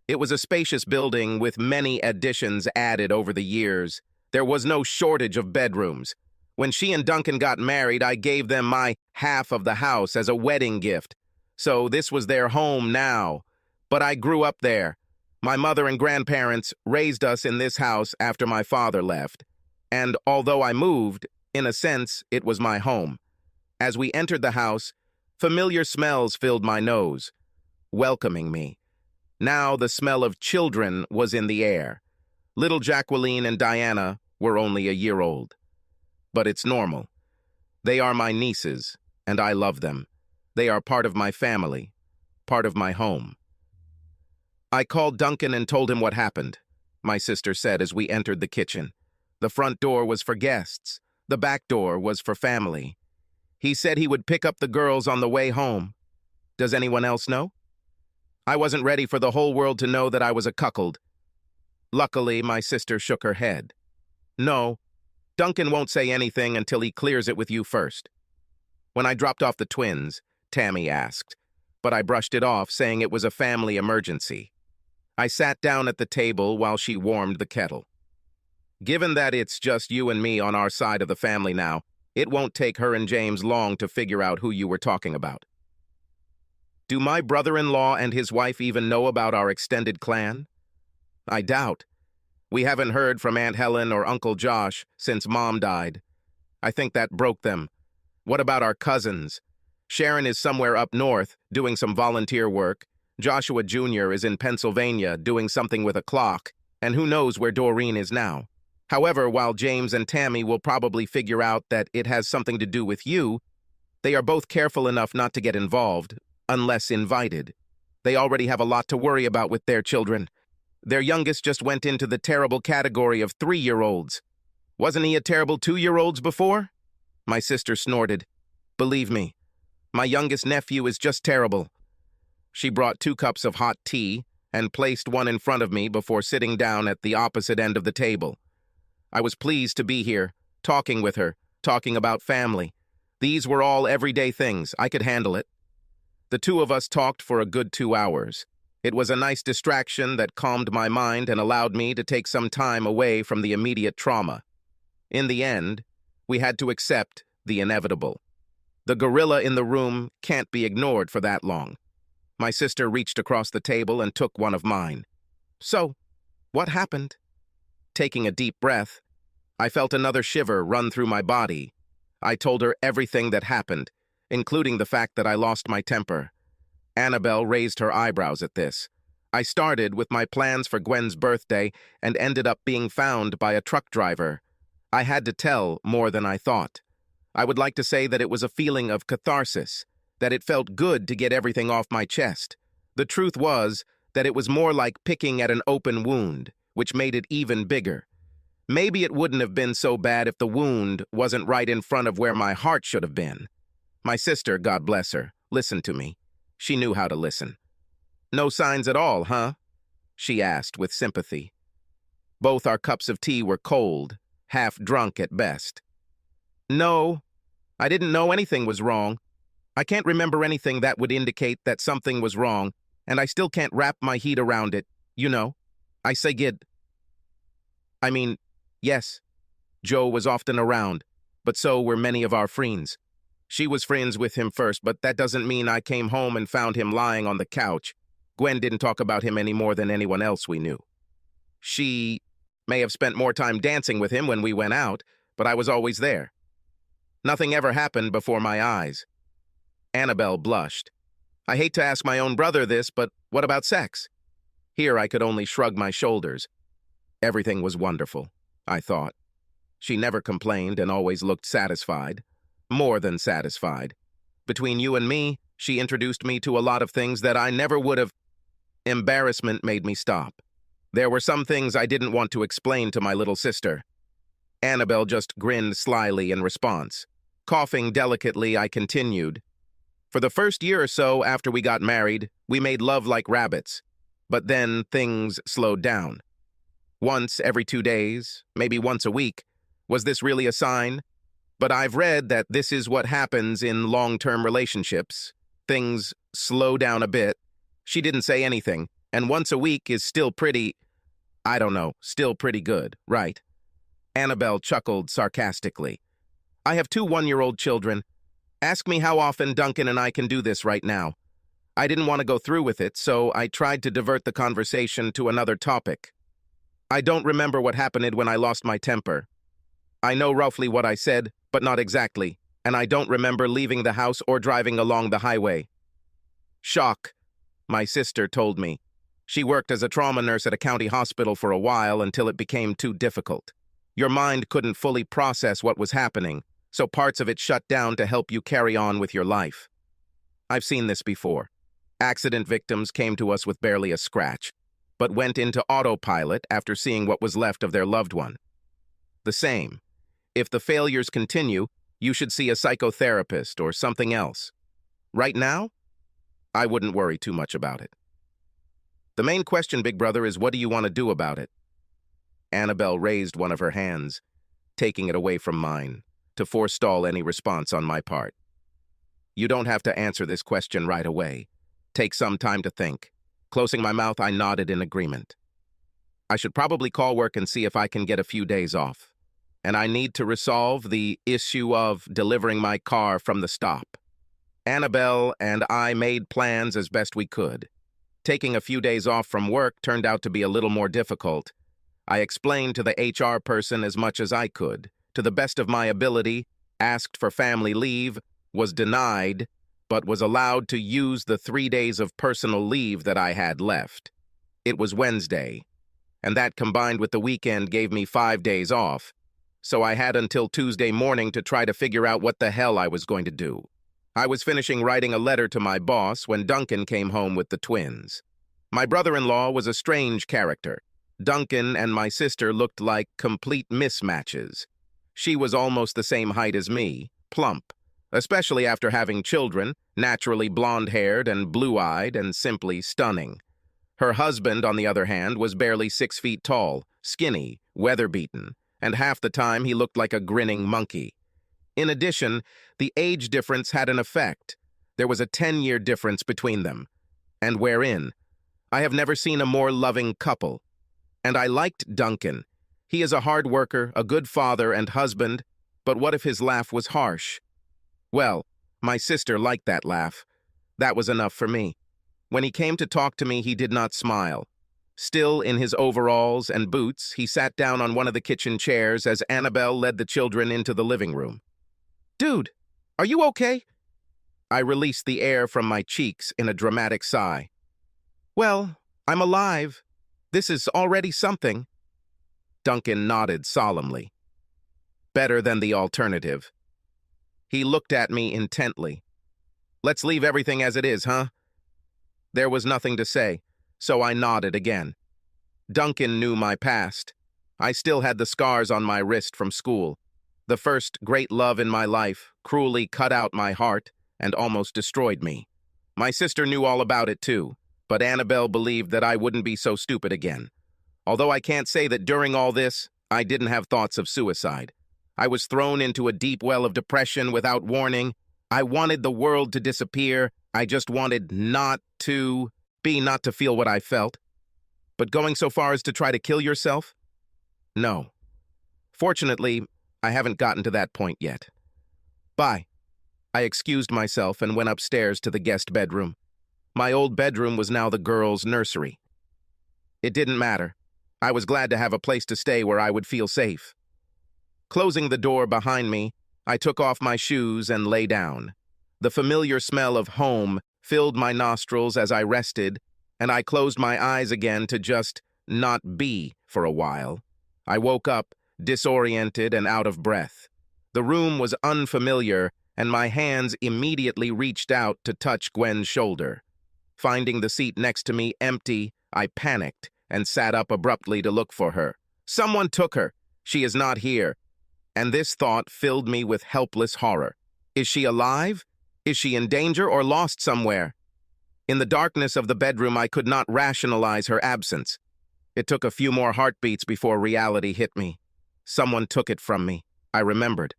It was a spacious building with many additions added over the years. There was no shortage of bedrooms. When she and Duncan got married, I gave them my half of the house as a wedding gift. So this was their home now. But I grew up there. My mother and grandparents raised us in this house after my father left. And although I moved, in a sense, it was my home. As we entered the house, familiar smells filled my nose, welcoming me. Now the smell of children was in the air. Little Jacqueline and Diana were only a year old. But it's normal. They are my nieces, and I love them. They are part of my family, part of my home. "I called Duncan and told him what happened," my sister said as we entered the kitchen. "The front door was for guests. The back door was for family. He said he would pick up the girls on the way home. Does anyone else know?" I wasn't ready for the whole world to know that I was a cuckold. Luckily, my sister shook her head. "No, Duncan won't say anything until he clears it with you first." When I dropped off the twins, Tammy asked, but I brushed it off, saying it was a family emergency. I sat down at the table while she warmed the kettle. Given that it's just you and me on our side of the family now, it won't take her and James long to figure out who you were talking about. Do my brother-in-law and his wife even know about our extended clan? I doubt. We haven't heard from Aunt Helen or Uncle Josh since Mom died. I think that broke them. What about our cousins? Sharon is somewhere up north, doing some volunteer work. Joshua Jr. is in Pennsylvania, doing something with a clock. And who knows where Doreen is now. However, while James and Tammy will probably figure out that it has something to do with you, they are both careful enough not to get involved, unless invited. They already have a lot to worry about with their children. Their youngest just went into the terrible category of 3-year-olds. Wasn't he a terrible 2-year-olds before? My sister snorted. Believe me, my youngest nephew is just terrible. She brought 2 cups of hot tea and placed one in front of me before sitting down at the opposite end of the table. I was pleased to be here, talking with her, talking about family. These were all everyday things. I could handle it. The 2 of us talked for a good 2 hours. It was a nice distraction that calmed my mind and allowed me to take some time away from the immediate trauma. In the end, we had to accept the inevitable. The gorilla in the room can't be ignored for that long. My sister reached across the table and took one of mine. So, what happened? Taking a deep breath, I felt another shiver run through my body. I told her everything that happened, including the fact that I lost my temper. Annabelle raised her eyebrows at this. I started with my plans for Gwen's birthday and ended up being found by a truck driver. I had to tell more than I thought. I would like to say that it was a feeling of catharsis, that it felt good to get everything off my chest. The truth was that it was more like picking at an open wound, which made it even bigger. Maybe it wouldn't have been so bad if the wound wasn't right in front of where my heart should have been. My sister, God bless her, listened to me. She knew how to listen. No signs at all, huh? She asked with sympathy. Both our cups of tea were cold, half drunk at best. No, I didn't know anything was wrong. I can't remember anything that would indicate that something was wrong, and I still can't wrap my head around it, you know. I say yes, Joe was often around, but so were many of our friends. She was friends with him first, but that doesn't mean I came home and found him lying on the couch. Gwen didn't talk about him any more than anyone else we knew. She may have spent more time dancing with him when we went out, but I was always there. Nothing ever happened before my eyes. Annabelle blushed. I hate to ask my own brother this, but what about sex? Here I could only shrug my shoulders. Everything was wonderful, I thought. She never complained and always looked satisfied. More than satisfied. Between you and me, she introduced me to a lot of things that I never would have. Embarrassment made me stop. There were some things I didn't want to explain to my little sister. Annabelle just grinned slyly in response. Coughing delicately, I continued. For the first year or so after we got married, we made love like rabbits. But then things slowed down. Once every 2 days, maybe once a week. Was this really a sign? But I've read that this is what happens in long-term relationships. Things slow down a bit. She didn't say anything, and once a week is still still pretty good, right? Annabelle chuckled sarcastically. I have 2 one-year-old children. Ask me how often Duncan and I can do this right now. I didn't want to go through with it, so I tried to divert the conversation to another topic. I don't remember what happened when I lost my temper. I know roughly what I said, but not exactly, and I don't remember leaving the house or driving along the highway. Shock, my sister told me. She worked as a trauma nurse at a county hospital for a while until it became too difficult. Your mind couldn't fully process what was happening, so parts of it shut down to help you carry on with your life. I've seen this before. Accident victims came to us with barely a scratch, but went into autopilot after seeing what was left of their loved one. The same. If the failures continue, you should see a psychotherapist or something else. Right now, I wouldn't worry too much about it. The main question, Big Brother, is what do you want to do about it? Annabelle raised one of her hands, taking it away from mine, to forestall any response on my part. You don't have to answer this question right away. Take some time to think. Closing my mouth, I nodded in agreement. I should probably call work and see if I can get a few days off. And I need to resolve the issue of delivering my car from the stop. Annabelle and I made plans as best we could. Taking a few days off from work turned out to be a little more difficult. I explained to the HR person as much as I could, to the best of my ability, asked for family leave, was denied, but was allowed to use the 3 days of personal leave that I had left. It was Wednesday, and that combined with the weekend gave me 5 days off, so I had until Tuesday morning to try to figure out what the hell I was going to do. I was finishing writing a letter to my boss when Duncan came home with the twins. My brother-in-law was a strange character. Duncan and my sister looked like complete mismatches. She was almost the same height as me, plump, especially after having children, naturally blonde-haired and blue-eyed and simply stunning. Her husband, on the other hand, was barely 6 feet tall, skinny, weather-beaten, and half the time he looked like a grinning monkey. In addition, the age difference had an effect. There was a 10-year difference between them. And wherein? I have never seen a more loving couple. And I liked Duncan. He is a hard worker, a good father and husband, but what if his laugh was harsh? Well, my sister liked that laugh. That was enough for me. When he came to talk to me, he did not smile. Still in his overalls and boots, he sat down on one of the kitchen chairs as Annabelle led the children into the living room. "Dude, are you okay?" I released the air from my cheeks in a dramatic sigh. "Well, I'm alive. This is already something." Duncan nodded solemnly. Better than the alternative. He looked at me intently. "Let's leave everything as it is, huh?" There was nothing to say, so I nodded again. Duncan knew my past. I still had the scars on my wrist from school. The first great love in my life cruelly cut out my heart and almost destroyed me. My sister knew all about it too, but Annabelle believed that I wouldn't be so stupid again. Although I can't say that during all this, I didn't have thoughts of suicide. I was thrown into a deep well of depression without warning. I wanted the world to disappear. I just wanted not to feel what I felt. But going so far as to try to kill yourself? No. Fortunately, I haven't gotten to that point yet. Bye. I excused myself and went upstairs to the guest bedroom. My old bedroom was now the girls' nursery. It didn't matter. I was glad to have a place to stay where I would feel safe. Closing the door behind me, I took off my shoes and lay down. The familiar smell of home filled my nostrils as I rested, and I closed my eyes again to just not be for a while. I woke up, disoriented and out of breath. The room was unfamiliar, and my hands immediately reached out to touch Gwen's shoulder. Finding the seat next to me empty, I panicked and sat up abruptly to look for her. Someone took her. She is not here. And this thought filled me with helpless horror. Is she alive? Is she in danger or lost somewhere? In the darkness of the bedroom, I could not rationalize her absence. It took a few more heartbeats before reality hit me. Someone took it from me. I remembered.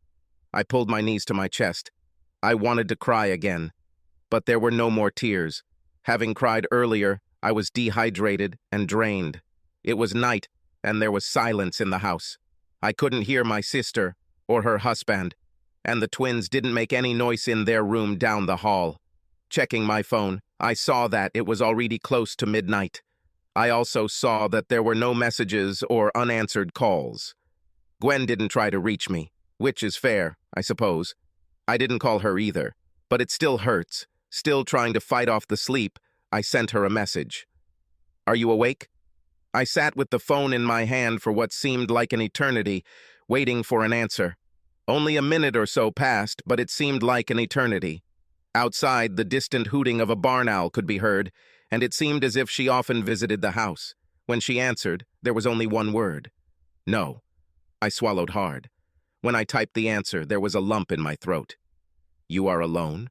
I pulled my knees to my chest. I wanted to cry again, but there were no more tears. Having cried earlier, I was dehydrated and drained. It was night, and there was silence in the house. I couldn't hear my sister or her husband, and the twins didn't make any noise in their room down the hall. Checking my phone, I saw that it was already close to midnight. I also saw that there were no messages or unanswered calls. Gwen didn't try to reach me, which is fair, I suppose. I didn't call her either, but it still hurts. Still trying to fight off the sleep, I sent her a message. "Are you awake?" I sat with the phone in my hand for what seemed like an eternity, waiting for an answer. Only a minute or so passed, but it seemed like an eternity. Outside, the distant hooting of a barn owl could be heard, and it seemed as if she often visited the house. When she answered, there was only one word. No. I swallowed hard. When I typed the answer, there was a lump in my throat. "You are alone?"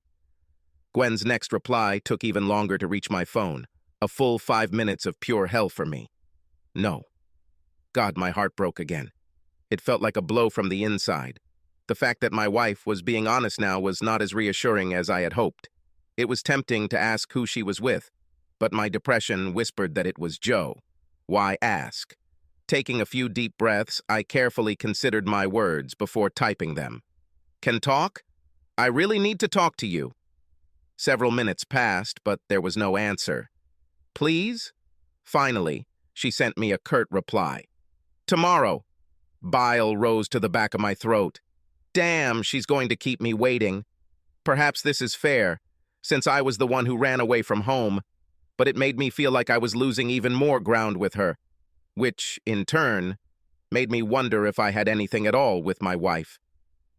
Gwen's next reply took even longer to reach my phone. A full 5 minutes of pure hell for me. No. God, my heart broke again. It felt like a blow from the inside. The fact that my wife was being honest now was not as reassuring as I had hoped. It was tempting to ask who she was with, but my depression whispered that it was Joe. Why ask? Taking a few deep breaths, I carefully considered my words before typing them. Can talk? I really need to talk to you. Several minutes passed, but there was no answer. Please? Finally, she sent me a curt reply. Tomorrow. Bile rose to the back of my throat. Damn, she's going to keep me waiting. Perhaps this is fair, since I was the one who ran away from home, but it made me feel like I was losing even more ground with her, which, in turn, made me wonder if I had anything at all with my wife.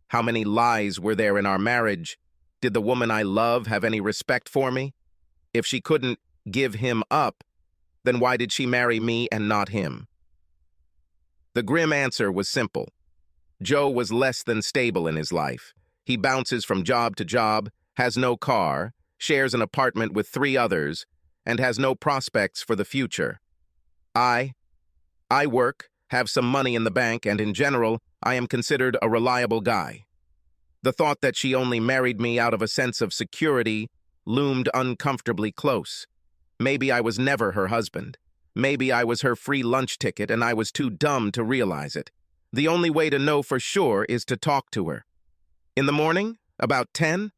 How many lies were there in our marriage? Did the woman I love have any respect for me? If she couldn't give him up, then why did she marry me and not him? The grim answer was simple. Joe was less than stable in his life. He bounces from job to job, has no car, shares an apartment with 3 others, and has no prospects for the future. I work, have some money in the bank, and in general, I am considered a reliable guy. The thought that she only married me out of a sense of security loomed uncomfortably close. Maybe I was never her husband. Maybe I was her free lunch ticket and I was too dumb to realize it. The only way to know for sure is to talk to her. In the morning, about 10,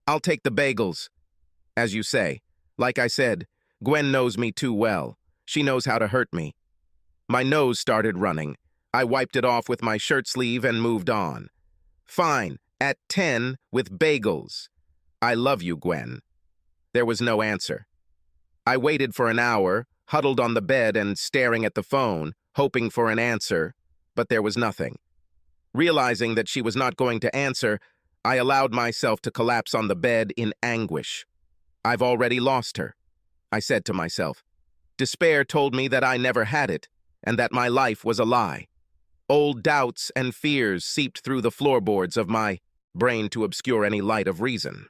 I'll take the bagels. As you say, like I said, Gwen knows me too well. She knows how to hurt me. My nose started running. I wiped it off with my shirt sleeve and moved on. Fine, at 10 with bagels. I love you, Gwen. There was no answer. I waited for an hour, huddled on the bed and staring at the phone, hoping for an answer, but there was nothing. Realizing that she was not going to answer, I allowed myself to collapse on the bed in anguish. I've already lost her, I said to myself. Despair told me that I never had it, and that my life was a lie. Old doubts and fears seeped through the floorboards of my brain to obscure any light of reason.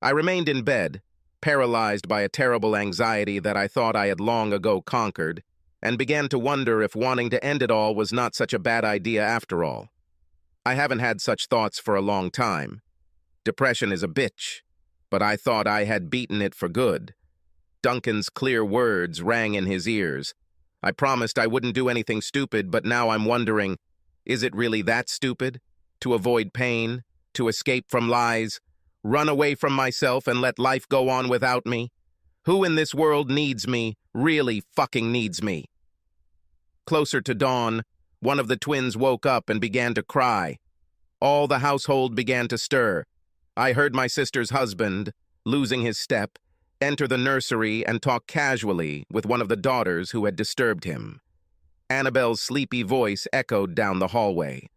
I remained in bed, paralyzed by a terrible anxiety that I thought I had long ago conquered, and began to wonder if wanting to end it all was not such a bad idea after all. I haven't had such thoughts for a long time. Depression is a bitch, but I thought I had beaten it for good. Duncan's clear words rang in his ears. I promised I wouldn't do anything stupid, but now I'm wondering, is it really that stupid? To avoid pain, to escape from lies, run away from myself and let life go on without me? Who in this world needs me, really fucking needs me? Closer to dawn, one of the twins woke up and began to cry. All the household began to stir. I heard my sister's husband, losing his step, enter the nursery and talk casually with one of the daughters who had disturbed him. Annabelle's sleepy voice echoed down the hallway.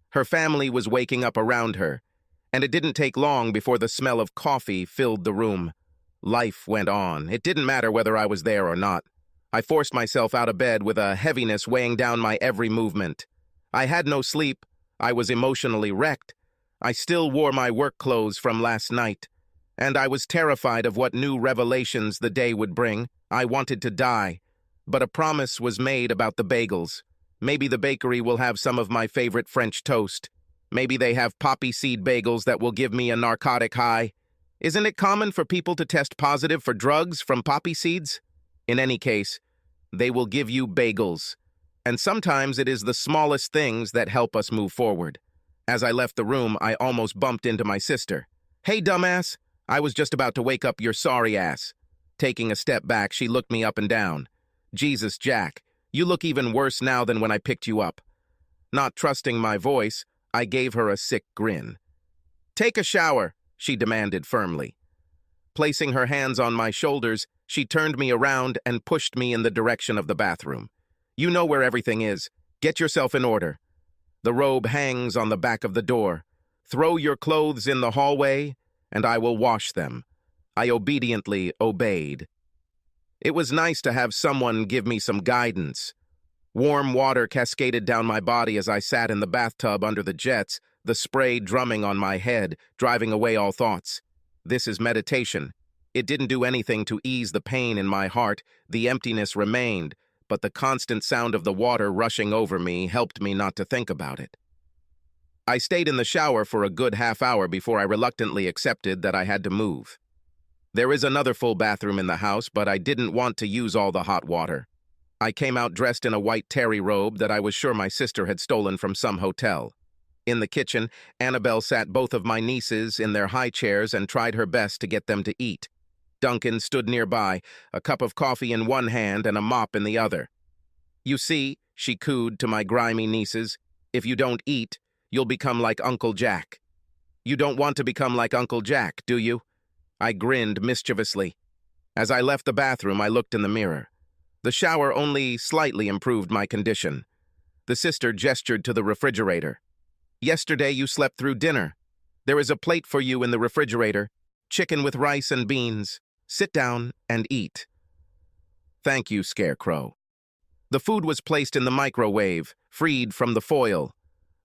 Her family was waking up around her, and it didn't take long before the smell of coffee filled the room. Life went on. It didn't matter whether I was there or not. I forced myself out of bed with a heaviness weighing down my every movement. I had no sleep. I was emotionally wrecked. I still wore my work clothes from last night, and I was terrified of what new revelations the day would bring. I wanted to die, but a promise was made about the bagels. Maybe the bakery will have some of my favorite French toast. Maybe they have poppy seed bagels that will give me a narcotic high. Isn't it common for people to test positive for drugs from poppy seeds? In any case, they will give you bagels. And sometimes it is the smallest things that help us move forward. As I left the room, I almost bumped into my sister. Hey, dumbass, I was just about to wake up your sorry ass. Taking a step back, she looked me up and down. Jesus, Jack, you look even worse now than when I picked you up. Not trusting my voice, I gave her a sick grin. Take a shower, she demanded firmly. Placing her hands on my shoulders, she turned me around and pushed me in the direction of the bathroom. You know where everything is. Get yourself in order. The robe hangs on the back of the door. Throw your clothes in the hallway, and I will wash them. I obediently obeyed. It was nice to have someone give me some guidance. Warm water cascaded down my body as I sat in the bathtub under the jets, the spray drumming on my head, driving away all thoughts. This is meditation. It didn't do anything to ease the pain in my heart. The emptiness remained, but the constant sound of the water rushing over me helped me not to think about it. I stayed in the shower for a good half hour before I reluctantly accepted that I had to move. There is another full bathroom in the house, but I didn't want to use all the hot water. I came out dressed in a white terry robe that I was sure my sister had stolen from some hotel. In the kitchen, Annabelle sat both of my nieces in their high chairs and tried her best to get them to eat. Duncan stood nearby, a cup of coffee in one hand and a mop in the other. "You see," she cooed to my grimy nieces, "if you don't eat, you'll become like Uncle Jack." "You don't want to become like Uncle Jack, do you?" I grinned mischievously. As I left the bathroom, I looked in the mirror. The shower only slightly improved my condition. The sister gestured to the refrigerator. "Yesterday you slept through dinner. There is a plate for you in the refrigerator. Chicken with rice and beans. Sit down and eat." "Thank you, Scarecrow." The food was placed in the microwave, freed from the foil.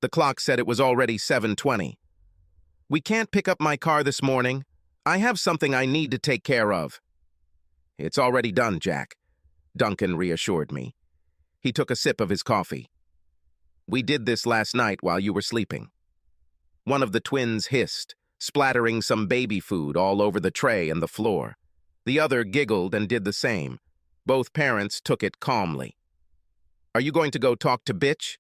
The clock said it was already 7:20. "We can't pick up my car this morning. I have something I need to take care of." "It's already done, Jack," Duncan reassured me. He took a sip of his coffee. "We did this last night while you were sleeping." One of the twins hissed, splattering some baby food all over the tray and the floor. The other giggled and did the same. Both parents took it calmly. "Are you going to go talk to Bitch?"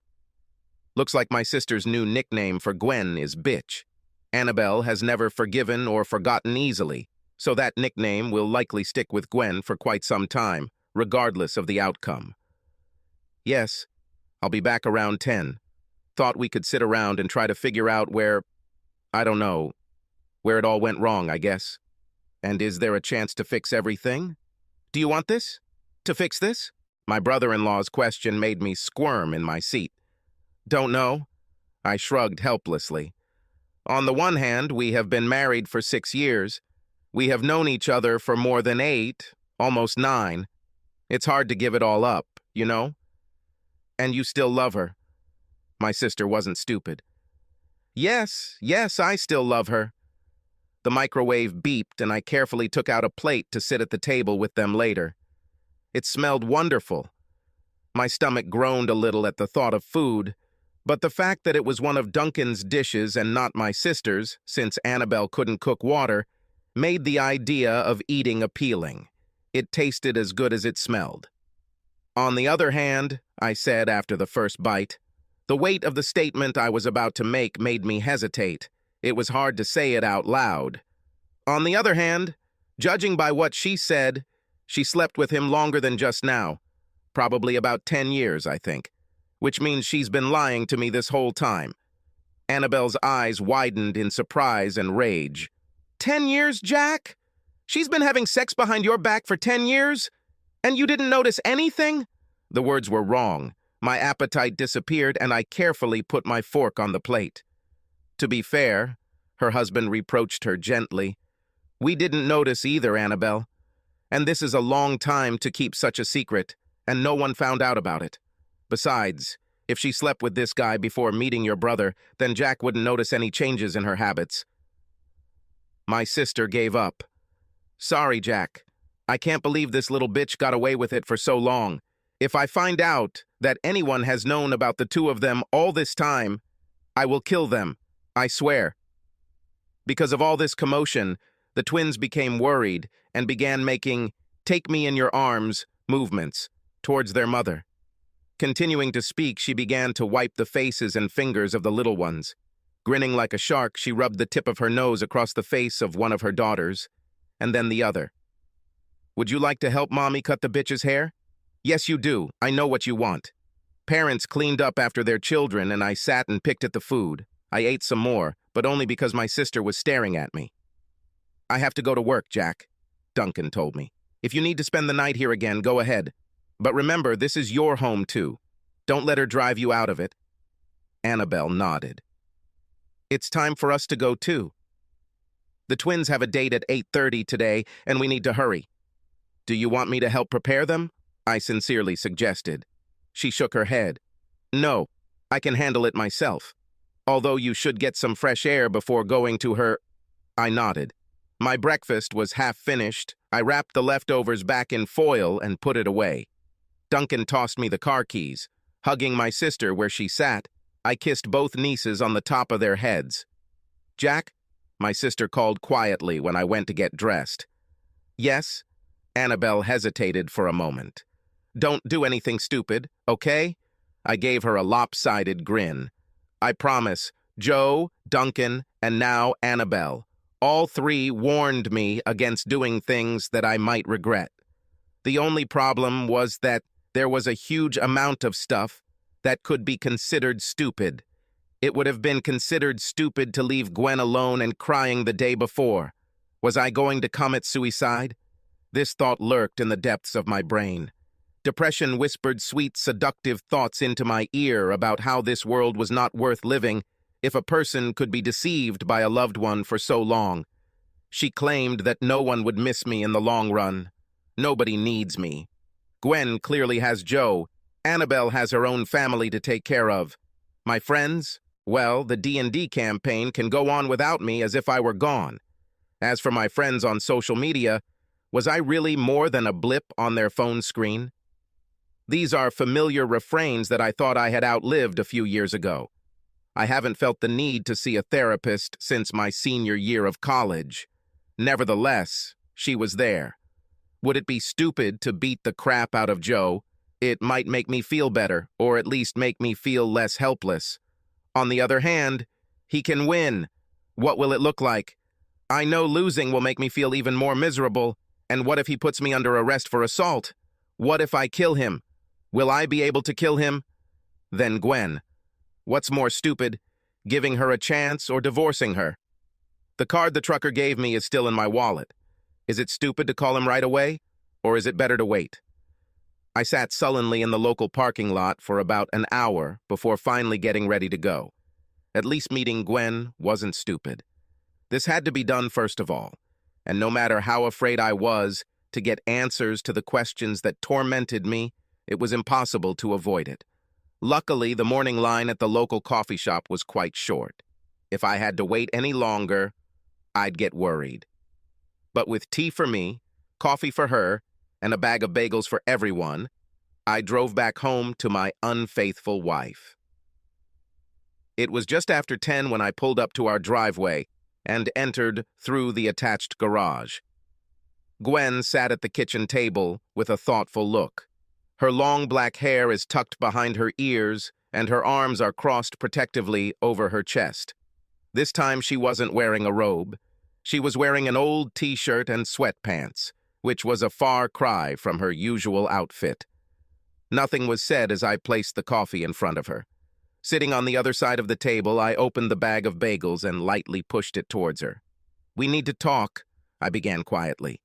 Looks like my sister's new nickname for Gwen is Bitch. Annabelle has never forgiven or forgotten easily, so that nickname will likely stick with Gwen for quite some time, regardless of the outcome. "Yes, I'll be back around 10. Thought we could sit around and try to figure out where it all went wrong, I guess. And is there a chance to fix everything? Do you want this? To fix this?" My brother-in-law's question made me squirm in my seat. "Don't know." I shrugged helplessly. "On the one hand, we have been married for 6 years. We have known each other for more than 8, almost 9. It's hard to give it all up, you know? And you still love her." My sister wasn't stupid. Yes, I still love her." The microwave beeped, and I carefully took out a plate to sit at the table with them later. It smelled wonderful. My stomach groaned a little at the thought of food, but the fact that it was one of Duncan's dishes and not my sister's, since Annabelle couldn't cook water, made the idea of eating appealing. It tasted as good as it smelled. "On the other hand," I said after the first bite, the weight of the statement I was about to make made me hesitate. It was hard to say it out loud. "On the other hand, judging by what she said, she slept with him longer than just now. Probably about 10 years, I think. Which means she's been lying to me this whole time." Annabelle's eyes widened in surprise and rage. 10 years, Jack? She's been having sex behind your back for 10 years? And you didn't notice anything? The words were wrong. My appetite disappeared, and I carefully put my fork on the plate. To be fair, her husband reproached her gently, "We didn't notice either, Annabelle. And this is a long time to keep such a secret, and no one found out about it. Besides, if she slept with this guy before meeting your brother, then Jack wouldn't notice any changes in her habits." My sister gave up. "Sorry, Jack. I can't believe this little bitch got away with it for so long. If I find out that anyone has known about the two of them all this time, I will kill them, I swear." Because of all this commotion, the twins became worried and began making "take me in your arms" movements towards their mother. Continuing to speak, she began to wipe the faces and fingers of the little ones. Grinning like a shark, she rubbed the tip of her nose across the face of one of her daughters, and then the other. "Would you like to help Mommy cut the bitch's hair?" "Yes, you do. I know what you want." Parents cleaned up after their children, and I sat and picked at the food. I ate some more, but only because my sister was staring at me. "I have to go to work, Jack," Duncan told me. "If you need to spend the night here again, go ahead. But remember, this is your home, too. Don't let her drive you out of it." Annabelle nodded. "It's time for us to go, too. The twins have a date at 8:30 today, and we need to hurry. Do you want me to help prepare them?" I sincerely suggested. She shook her head. "No, I can handle it myself. Although you should get some fresh air before going to her." I nodded. My breakfast was half finished. I wrapped the leftovers back in foil and put it away. Duncan tossed me the car keys. Hugging my sister where she sat, I kissed both nieces on the top of their heads. "Jack?" my sister called quietly when I went to get dressed. "Yes?" Annabelle hesitated for a moment. Don't do anything stupid, okay? I gave her a lopsided grin. I promise, Joe, Duncan, and now Annabelle, all three warned me against doing things that I might regret. The only problem was that there was a huge amount of stuff that could be considered stupid. It would have been considered stupid to leave Gwen alone and crying the day before. Was I going to commit suicide? This thought lurked in the depths of my brain. Depression whispered sweet, seductive thoughts into my ear about how this world was not worth living if a person could be deceived by a loved one for so long. She claimed that no one would miss me in the long run. Nobody needs me. Gwen clearly has Joe. Annabelle has her own family to take care of. My friends? Well, the D&D campaign can go on without me as if I were gone. As for my friends on social media, was I really more than a blip on their phone screen? These are familiar refrains that I thought I had outlived a few years ago. I haven't felt the need to see a therapist since my senior year of college. Nevertheless, she was there. Would it be stupid to beat the crap out of Joe? It might make me feel better, or at least make me feel less helpless. On the other hand, he can win. What will it look like? I know losing will make me feel even more miserable. And what if he puts me under arrest for assault? What if I kill him? Will I be able to kill him? Then Gwen. What's more stupid, giving her a chance or divorcing her? The card the trucker gave me is still in my wallet. Is it stupid to call him right away, or is it better to wait? I sat sullenly in the local parking lot for about an hour before finally getting ready to go. At least meeting Gwen wasn't stupid. This had to be done first of all, and no matter how afraid I was to get answers to the questions that tormented me, it was impossible to avoid it. Luckily, the morning line at the local coffee shop was quite short. If I had to wait any longer, I'd get worried. But with tea for me, coffee for her, and a bag of bagels for everyone, I drove back home to my unfaithful wife. It was just after 10 when I pulled up to our driveway and entered through the attached garage. Gwen sat at the kitchen table with a thoughtful look. Her long black hair is tucked behind her ears, and her arms are crossed protectively over her chest. This time she wasn't wearing a robe. She was wearing an old t-shirt and sweatpants, which was a far cry from her usual outfit. Nothing was said as I placed the coffee in front of her. Sitting on the other side of the table, I opened the bag of bagels and lightly pushed it towards her. "We need to talk," I began quietly.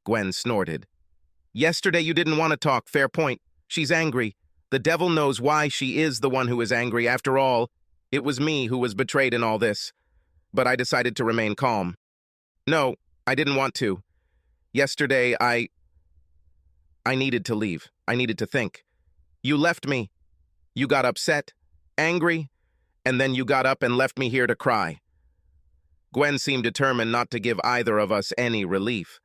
Gwen snorted. "Yesterday you didn't want to talk, fair point. She's angry. The devil knows why she is the one who is angry. After all, it was me who was betrayed in all this. But I decided to remain calm. No, I didn't want to. Yesterday, I needed to leave. I needed to think. You left me. You got upset, angry, and then you got up and left me here to cry." Gwen seemed determined not to give either of us any relief.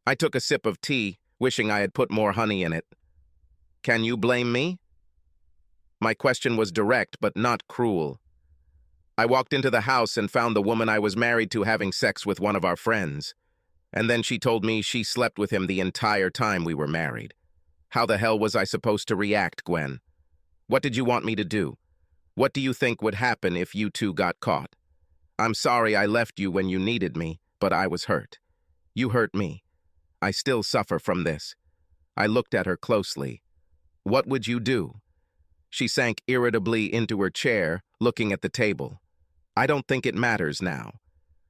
I took a sip of tea, wishing I had put more honey in it. "Can you blame me?" My question was direct, but not cruel. I walked into the house and found the woman I was married to having sex with one of our friends. And then she told me she slept with him the entire time we were married. How the hell was I supposed to react, Gwen? What did you want me to do? What do you think would happen if you two got caught? I'm sorry I left you when you needed me, but I was hurt. You hurt me. I still suffer from this. I looked at her closely. What would you do? She sank irritably into her chair, looking at the table. I don't think it matters now.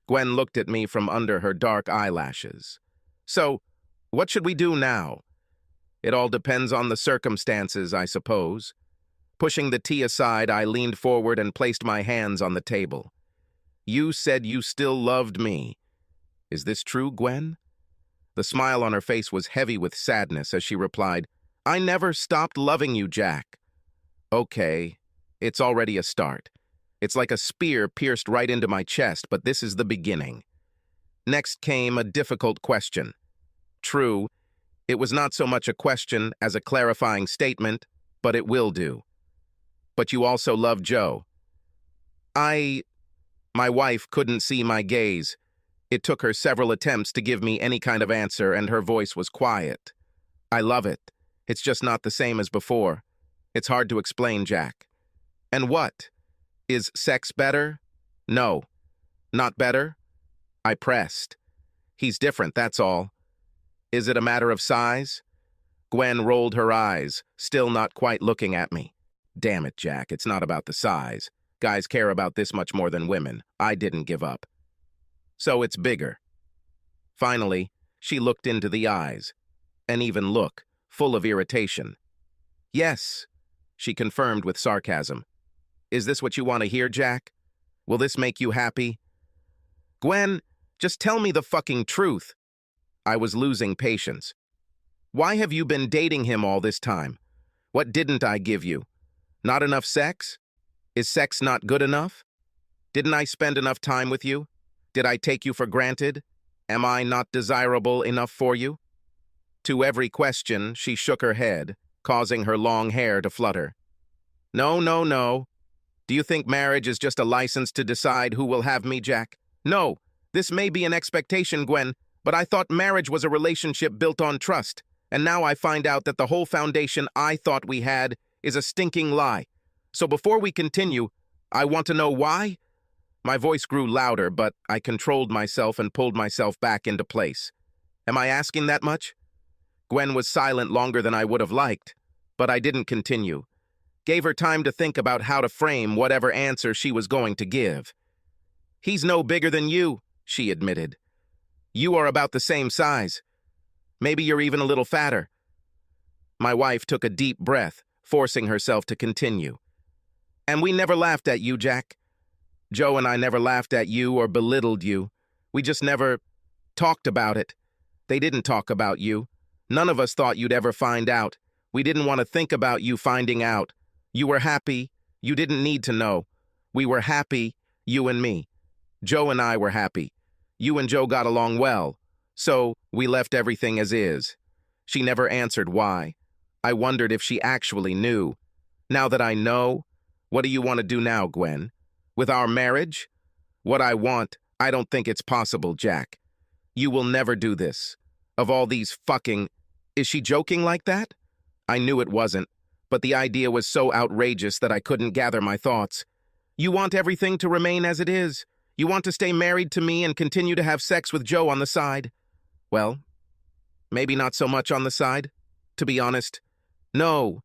Gwen looked at me from under her dark eyelashes. So, what should we do now? It all depends on the circumstances, I suppose. Pushing the tea aside, I leaned forward and placed my hands on the table. You said you still loved me. Is this true, Gwen? The smile on her face was heavy with sadness as she replied, I never stopped loving you, Jack. Okay, it's already a start. It's like a spear pierced right into my chest, but this is the beginning. Next came a difficult question. True, it was not so much a question as a clarifying statement, but it will do. But you also love Joe. My wife couldn't see my gaze. It took her several attempts to give me any kind of answer, and her voice was quiet. I love it. It's just not the same as before. It's hard to explain, Jack. And what? Is sex better? No. Not better? I pressed. He's different, that's all. Is it a matter of size? Gwen rolled her eyes, still not quite looking at me. Damn it, Jack, it's not about the size. Guys care about this much more than women. I didn't give up. So it's bigger. Finally, she looked into the eyes. An even look, full of irritation. Yes, she confirmed with sarcasm. Is this what you want to hear, Jack? Will this make you happy? Gwen, just tell me the fucking truth. I was losing patience. Why have you been dating him all this time? What didn't I give you? Not enough sex? Is sex not good enough? Didn't I spend enough time with you? Did I take you for granted? Am I not desirable enough for you? To every question, she shook her head, causing her long hair to flutter. No, no, no. Do you think marriage is just a license to decide who will have me, Jack? No, this may be an expectation, Gwen, but I thought marriage was a relationship built on trust, and now I find out that the whole foundation I thought we had is a stinking lie. So before we continue, I want to know why? My voice grew louder, but I controlled myself and pulled myself back into place. Am I asking that much? Gwen was silent longer than I would have liked, but I didn't continue. Gave her time to think about how to frame whatever answer she was going to give. He's no bigger than you, she admitted. You are about the same size. Maybe you're even a little fatter. My wife took a deep breath, forcing herself to continue. And we never laughed at you, Jack. Joe and I never laughed at you or belittled you. We just never talked about it. They didn't talk about you. None of us thought you'd ever find out. We didn't want to think about you finding out. You were happy. You didn't need to know. We were happy, you and me. Joe and I were happy. You and Joe got along well. So we left everything as is. She never answered why. I wondered if she actually knew. Now that I know, what do you want to do now, Gwen? With our marriage? What I want, I don't think it's possible, Jack. You will never do this. Of all these fucking... Is she joking like that? I knew it wasn't, but the idea was so outrageous that I couldn't gather my thoughts. You want everything to remain as it is. You want to stay married to me and continue to have sex with Joe on the side. Well, maybe not so much on the side, to be honest. No.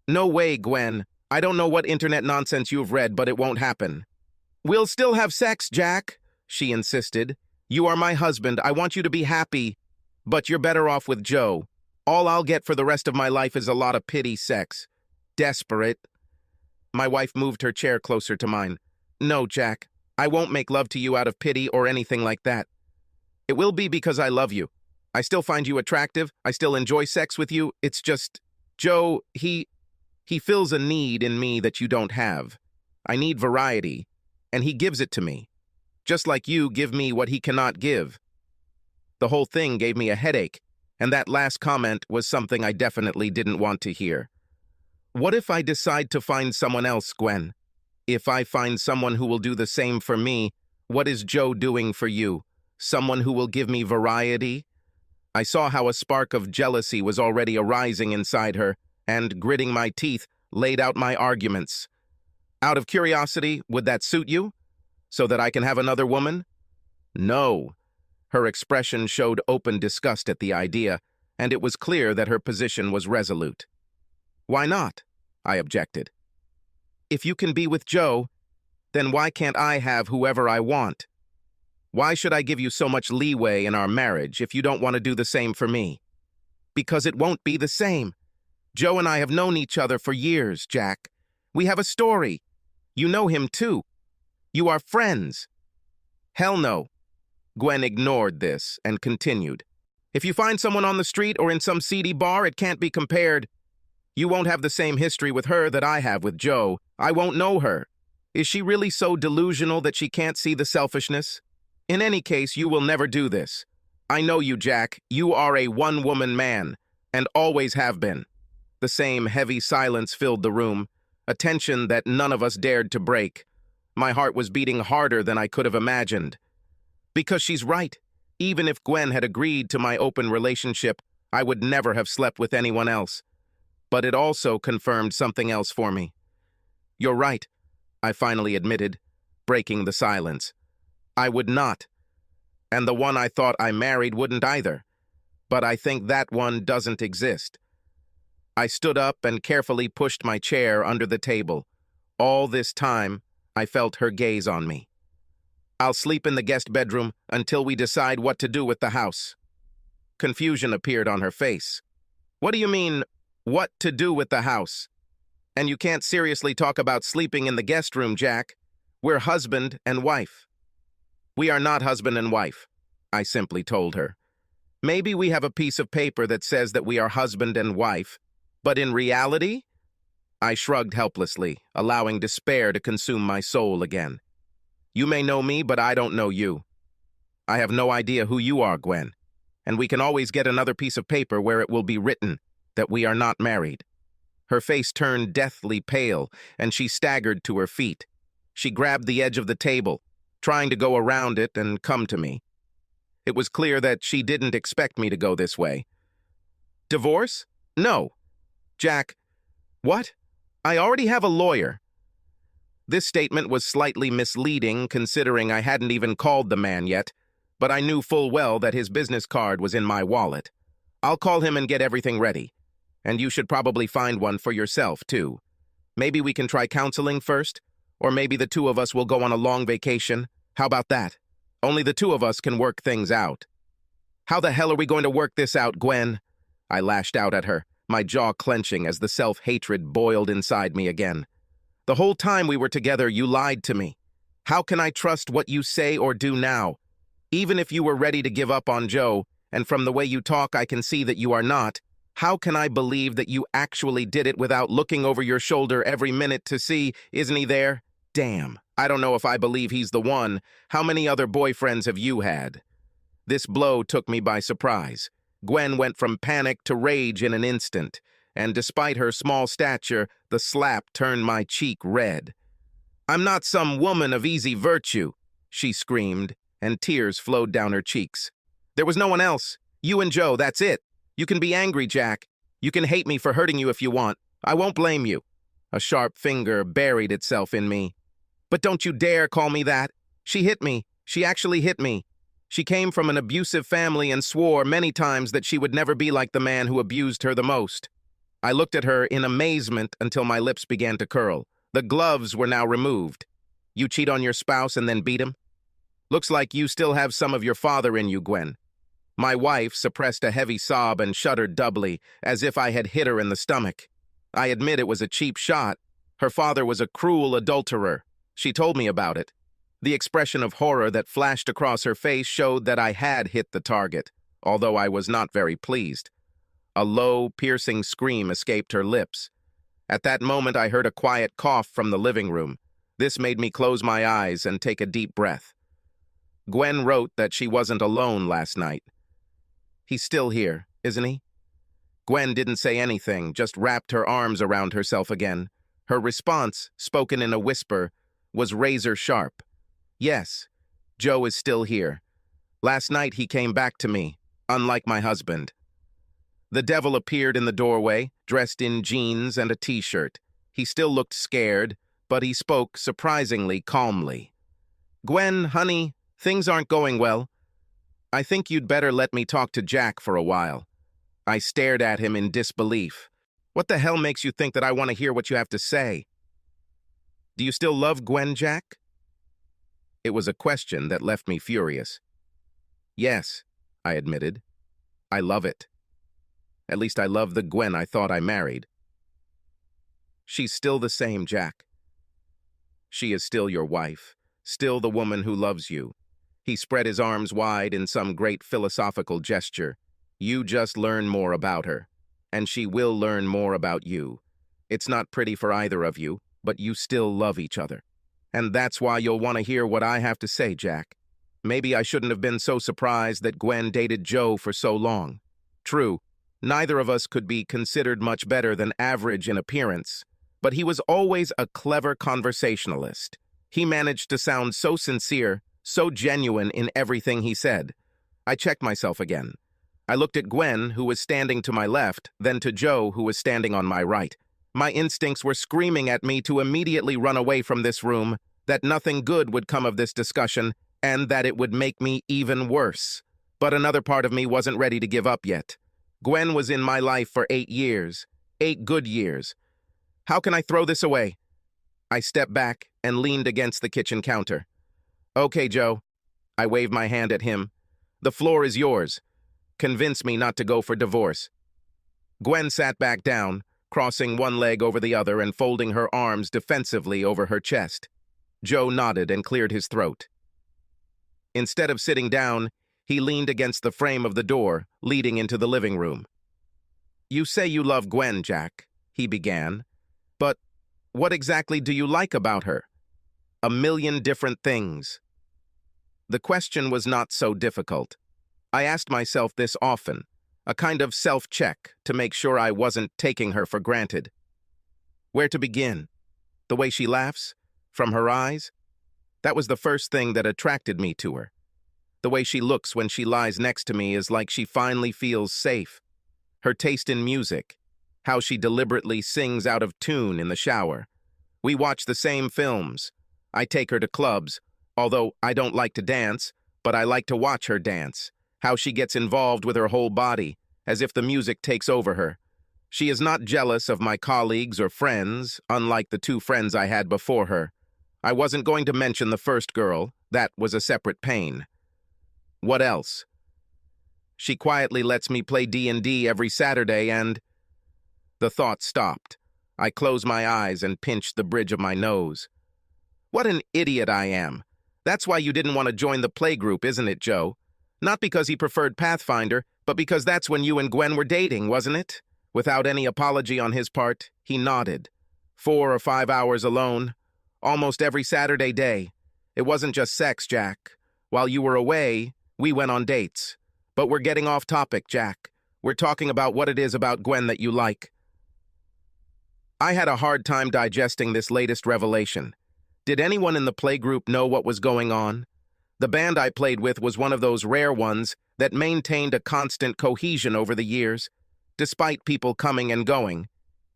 No way, Gwen. I don't know what internet nonsense you've read, but it won't happen. We'll still have sex, Jack, she insisted. You are my husband. I want you to be happy. But you're better off with Joe. All I'll get for the rest of my life is a lot of pity sex. Desperate. My wife moved her chair closer to mine. No, Jack. I won't make love to you out of pity or anything like that. It will be because I love you. I still find you attractive. I still enjoy sex with you. It's just... Joe, he fills a need in me that you don't have. I need variety, and he gives it to me. Just like you give me what he cannot give. The whole thing gave me a headache, and that last comment was something I definitely didn't want to hear. What if I decide to find someone else, Gwen? If I find someone who will do the same for me, what is Joe doing for you? Someone who will give me variety? I saw how a spark of jealousy was already arising inside her, and, gritting my teeth, laid out my arguments. Out of curiosity, would that suit you? So that I can have another woman? No. Her expression showed open disgust at the idea, and it was clear that her position was resolute. Why not? I objected. If you can be with Joe, then why can't I have whoever I want? Why should I give you so much leeway in our marriage if you don't want to do the same for me? Because it won't be the same. Joe and I have known each other for years, Jack. We have a story. You know him too. You are friends. Hell no. Gwen ignored this and continued. If you find someone on the street or in some seedy bar, it can't be compared. You won't have the same history with her that I have with Joe. I won't know her. Is she really so delusional that she can't see the selfishness? In any case, you will never do this. I know you, Jack. You are a one-woman man, and always have been. The same heavy silence filled the room, a tension that none of us dared to break. My heart was beating harder than I could have imagined. Because she's right. Even if Gwen had agreed to my open relationship, I would never have slept with anyone else. but it also confirmed something else for me. "You're right," I finally admitted, breaking the silence. "I would not. And the one I thought I married wouldn't either. But I think that one doesn't exist." I stood up and carefully pushed my chair under the table. All this time, I felt her gaze on me. "I'll sleep in the guest bedroom until we decide what to do with the house." Confusion appeared on her face. "What do you mean, what to do with the house? And you can't seriously talk about sleeping in the guest room, Jack. We're husband and wife." "We are not husband and wife," I simply told her. "Maybe we have a piece of paper that says that we are husband and wife, but in reality?" I shrugged helplessly, allowing despair to consume my soul again. "You may know me, but I don't know you. I have no idea who you are, Gwen, and we can always get another piece of paper where it will be written that we are not married." Her face turned deathly pale, and she staggered to her feet. She grabbed the edge of the table, trying to go around it and come to me. It was clear that she didn't expect me to go this way. "Divorce? No. Jack, what? I already have a lawyer." This statement was slightly misleading considering I hadn't even called the man yet, but I knew full well that his business card was in my wallet. "I'll call him and get everything ready. And you should probably find one for yourself, too. Maybe we can try counseling first, or maybe the two of us will go on a long vacation. How about that? Only the two of us can work things out." "How the hell are we going to work this out, Gwen?" I lashed out at her, my jaw clenching as the self-hatred boiled inside me again. "The whole time we were together, you lied to me. How can I trust what you say or do now? Even if you were ready to give up on Joe, and from the way you talk I can see that you are not, how can I believe that you actually did it without looking over your shoulder every minute to see, isn't he there? Damn, I don't know if I believe he's the one. How many other boyfriends have you had?" This blow took me by surprise. Gwen went from panic to rage in an instant, and despite her small stature, the slap turned my cheek red. "I'm not some woman of easy virtue," she screamed, and tears flowed down her cheeks. "There was no one else. You and Joe, that's it. You can be angry, Jack. You can hate me for hurting you if you want. I won't blame you." A sharp finger buried itself in me. "But don't you dare call me that. She hit me. She actually hit me. She came from an abusive family and swore many times that she would never be like the man who abused her the most." I looked at her in amazement until my lips began to curl. The gloves were now removed. "You cheat on your spouse and then beat him? Looks like you still have some of your father in you, Gwen." My wife suppressed a heavy sob and shuddered doubly, as if I had hit her in the stomach. I admit it was a cheap shot. Her father was a cruel adulterer. She told me about it. The expression of horror that flashed across her face showed that I had hit the target, although I was not very pleased. A low, piercing scream escaped her lips. At that moment, I heard a quiet cough from the living room. This made me close my eyes and take a deep breath. Gwen wrote that she wasn't alone last night. "He's still here, isn't he?" Gwen didn't say anything, just wrapped her arms around herself again. Her response, spoken in a whisper, was razor sharp. "Yes, Joe is still here. Last night he came back to me, unlike my husband." The devil appeared in the doorway, dressed in jeans and a t-shirt. He still looked scared, but he spoke surprisingly calmly. "Gwen, honey, things aren't going well. I think you'd better let me talk to Jack for a while." I stared at him in disbelief. "What the hell makes you think that I want to hear what you have to say? Do you still love Gwen, Jack?" It was a question that left me furious. "Yes," I admitted. "I love it. At least I love the Gwen I thought I married." "She's still the same, Jack. She is still your wife, still the woman who loves you." He spread his arms wide in some great philosophical gesture. "You just learn more about her, and she will learn more about you. It's not pretty for either of you, but you still love each other. And that's why you'll want to hear what I have to say, Jack. Maybe I shouldn't have been so surprised that Gwen dated Joe for so long. True, neither of us could be considered much better than average in appearance, but he was always a clever conversationalist. He managed to sound so sincere, so genuine in everything he said. I checked myself again. I looked at Gwen, who was standing to my left, then to Joe, who was standing on my right. My instincts were screaming at me to immediately run away from this room, that nothing good would come of this discussion, and that it would make me even worse. But another part of me wasn't ready to give up yet. Gwen was in my life for 8 years. 8 good years. How can I throw this away? I stepped back and leaned against the kitchen counter. Okay, Joe. I waved my hand at him. The floor is yours. Convince me not to go for divorce. Gwen sat back down, crossing one leg over the other and folding her arms defensively over her chest. Joe nodded and cleared his throat. Instead of sitting down, he leaned against the frame of the door, leading into the living room. You say you love Gwen, Jack, he began. But what exactly do you like about her? A million different things. The question was not so difficult. I asked myself this often, a kind of self-check to make sure I wasn't taking her for granted. Where to begin? The way she laughs? From her eyes? That was the first thing that attracted me to her. The way she looks when she lies next to me is like she finally feels safe. Her taste in music, how she deliberately sings out of tune in the shower. We watch the same films. I take her to clubs, although I don't like to dance, but I like to watch her dance. How she gets involved with her whole body, as if the music takes over her. She is not jealous of my colleagues or friends, unlike the 2 friends I had before her. I wasn't going to mention the first girl. That was a separate pain. What else? She quietly lets me play D&D every Saturday and... The thought stopped. I closed my eyes and pinched the bridge of my nose. What an idiot I am. That's why you didn't want to join the playgroup, isn't it, Joe? Not because he preferred Pathfinder, but because that's when you and Gwen were dating, wasn't it? Without any apology on his part, he nodded. 4 or 5 hours alone, almost every Saturday day. It wasn't just sex, Jack. While you were away, we went on dates. But we're getting off topic, Jack. We're talking about what it is about Gwen that you like. I had a hard time digesting this latest revelation. Did anyone in the playgroup know what was going on? The band I played with was one of those rare ones that maintained a constant cohesion over the years, despite people coming and going.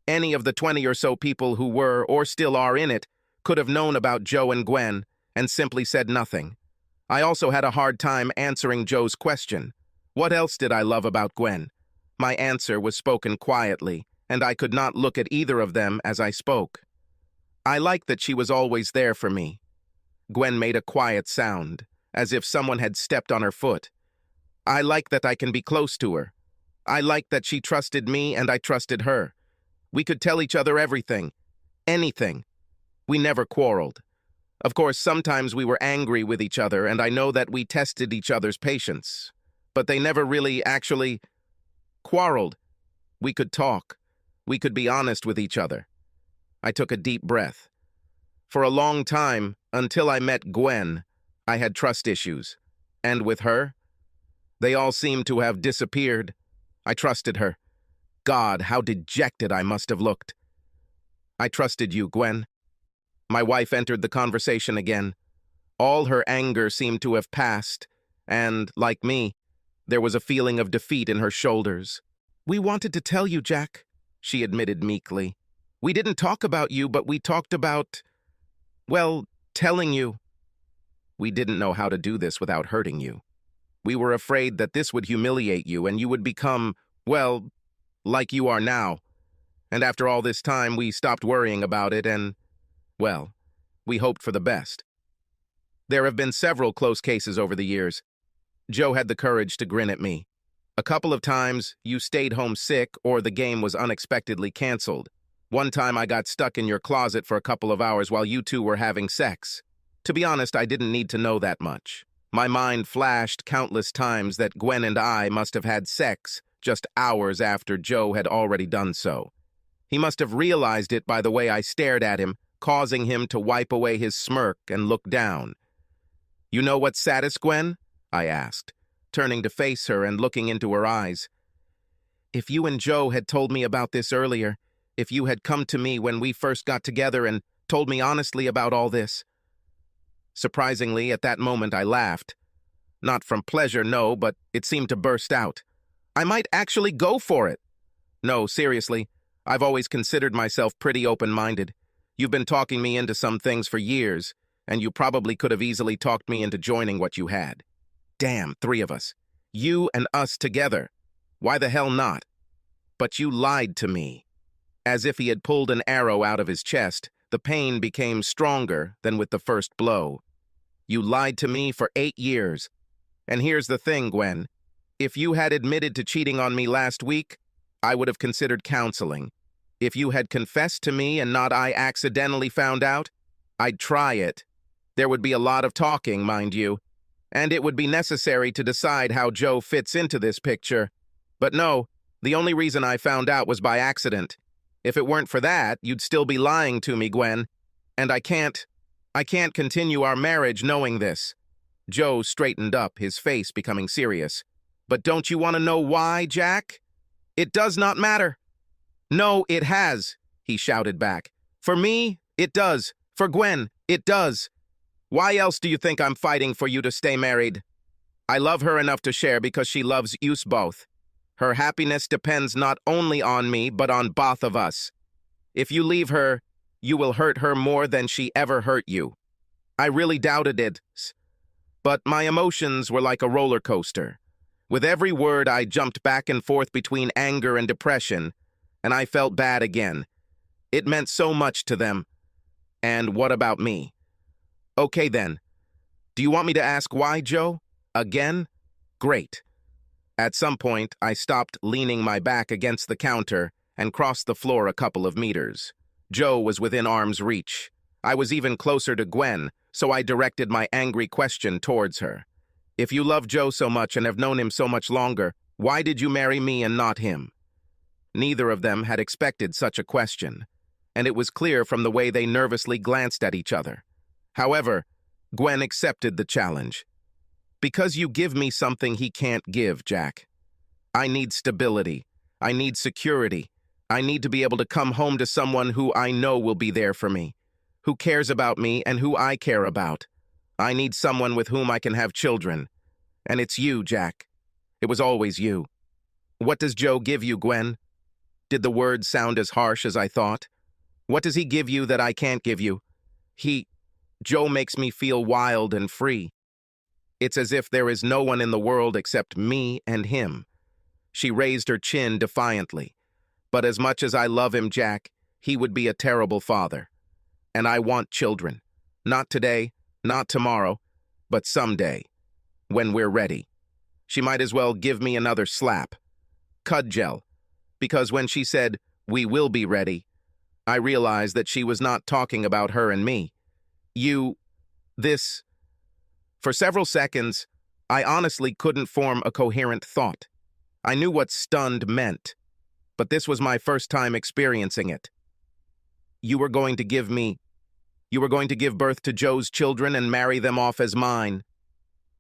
Any of the 20 or so people who were or still are in it could have known about Joe and Gwen and simply said nothing. I also had a hard time answering Joe's question. What else did I love about Gwen? My answer was spoken quietly, and I could not look at either of them as I spoke. I liked that she was always there for me. Gwen made a quiet sound, as if someone had stepped on her foot. I like that I can be close to her. I like that she trusted me and I trusted her. We could tell each other everything. Anything. We never quarreled. Of course, sometimes we were angry with each other, and I know that we tested each other's patience. But they never really actually quarreled. We could talk. We could be honest with each other. I took a deep breath. For a long time, until I met Gwen, I had trust issues. And with her, they all seemed to have disappeared. I trusted her. God, how dejected I must have looked. I trusted you, Gwen. My wife entered the conversation again. All her anger seemed to have passed, and, like me, there was a feeling of defeat in her shoulders. We wanted to tell you, Jack, she admitted meekly. We didn't talk about you, but we talked about, well, telling you. We didn't know how to do this without hurting you. We were afraid that this would humiliate you and you would become, well, like you are now. And after all this time, we stopped worrying about it and, well, we hoped for the best. There have been several close cases over the years. Joe had the courage to grin at me. A couple of times, you stayed home sick or the game was unexpectedly canceled. One time I got stuck in your closet for a couple of hours while you two were having sex. To be honest, I didn't need to know that much. My mind flashed countless times that Gwen and I must have had sex just hours after Joe had already done so. He must have realized it by the way I stared at him, causing him to wipe away his smirk and look down. You know what's saddest, Gwen? I asked, turning to face her and looking into her eyes. If you and Joe had told me about this earlier, if you had come to me when we first got together and told me honestly about all this. Surprisingly, at that moment I laughed. Not from pleasure, no, but it seemed to burst out. I might actually go for it. No, seriously, I've always considered myself pretty open-minded. You've been talking me into some things for years, and you probably could have easily talked me into joining what you had. Damn, 3 of us. You and us together. Why the hell not? But you lied to me. As if he had pulled an arrow out of his chest, the pain became stronger than with the first blow. You lied to me for 8 years. And here's the thing, Gwen. If you had admitted to cheating on me last week, I would have considered counseling. If you had confessed to me and not I accidentally found out, I'd try it. There would be a lot of talking, mind you, and it would be necessary to decide how Joe fits into this picture. But no, the only reason I found out was by accident. If it weren't for that, you'd still be lying to me, Gwen. And I can't continue our marriage knowing this. Joe straightened up, his face becoming serious. But don't you want to know why, Jack? It does not matter. No, it has, he shouted back. For me, it does. For Gwen, it does. Why else do you think I'm fighting for you to stay married? I love her enough to share because she loves us both. Her happiness depends not only on me, but on both of us. If you leave her, you will hurt her more than she ever hurt you. I really doubted it, but my emotions were like a roller coaster. With every word, I jumped back and forth between anger and depression, and I felt bad again. It meant so much to them. And what about me? Okay then. Do you want me to ask why, Joe? Again? Great. At some point, I stopped leaning my back against the counter and crossed the floor a couple of meters. Joe was within arm's reach. I was even closer to Gwen, so I directed my angry question towards her. If you love Joe so much and have known him so much longer, why did you marry me and not him? Neither of them had expected such a question, and it was clear from the way they nervously glanced at each other. However, Gwen accepted the challenge. Because you give me something he can't give, Jack. I need stability. I need security. I need to be able to come home to someone who I know will be there for me, who cares about me and who I care about. I need someone with whom I can have children. And it's you, Jack. It was always you. What does Joe give you, Gwen? Did the words sound as harsh as I thought? What does he give you that I can't give you? Joe makes me feel wild and free. It's as if there is no one in the world except me and him. She raised her chin defiantly. But as much as I love him, Jack, he would be a terrible father. And I want children. Not today, not tomorrow, but someday, when we're ready. She might as well give me another slap. Cudgel. Because when she said, "We will be ready," I realized that she was not talking about her and me. For several seconds, I honestly couldn't form a coherent thought. I knew what stunned meant, but this was my first time experiencing it. You were going to give birth to Joe's children and marry them off as mine.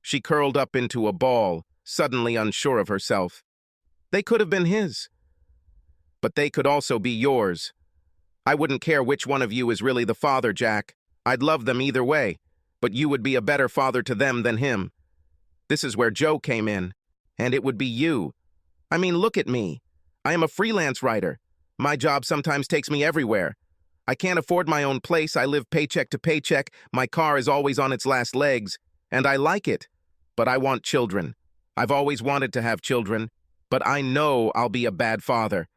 She curled up into a ball, suddenly unsure of herself. They could have been his, but they could also be yours. I wouldn't care which one of you is really the father, Jack. I'd love them either way, but you would be a better father to them than him. This is where Joe came in, and it would be you. I mean, look at me. I am a freelance writer. My job sometimes takes me everywhere. I can't afford my own place. I live paycheck to paycheck. My car is always on its last legs, and I like it. But I want children. I've always wanted to have children, but I know I'll be a bad father.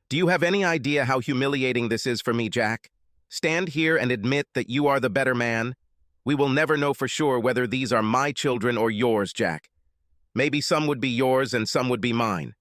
Do you have any idea how humiliating this is for me, Jack? Stand here and admit that you are the better man. We will never know for sure whether these are my children or yours, Jack. Maybe some would be yours and some would be mine.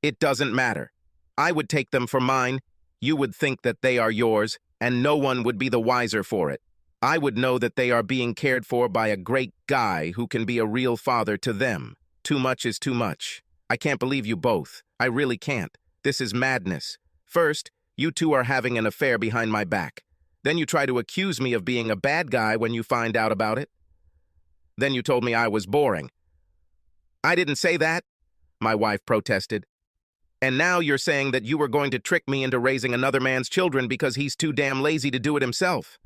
It doesn't matter. I would take them for mine. You would think that they are yours, and no one would be the wiser for it. I would know that they are being cared for by a great guy who can be a real father to them. Too much is too much. I can't believe you both. I really can't. This is madness. First, you two are having an affair behind my back. Then you try to accuse me of being a bad guy when you find out about it. Then you told me I was boring. I didn't say that, my wife protested. And now you're saying that you were going to trick me into raising another man's children because he's too damn lazy to do it himself.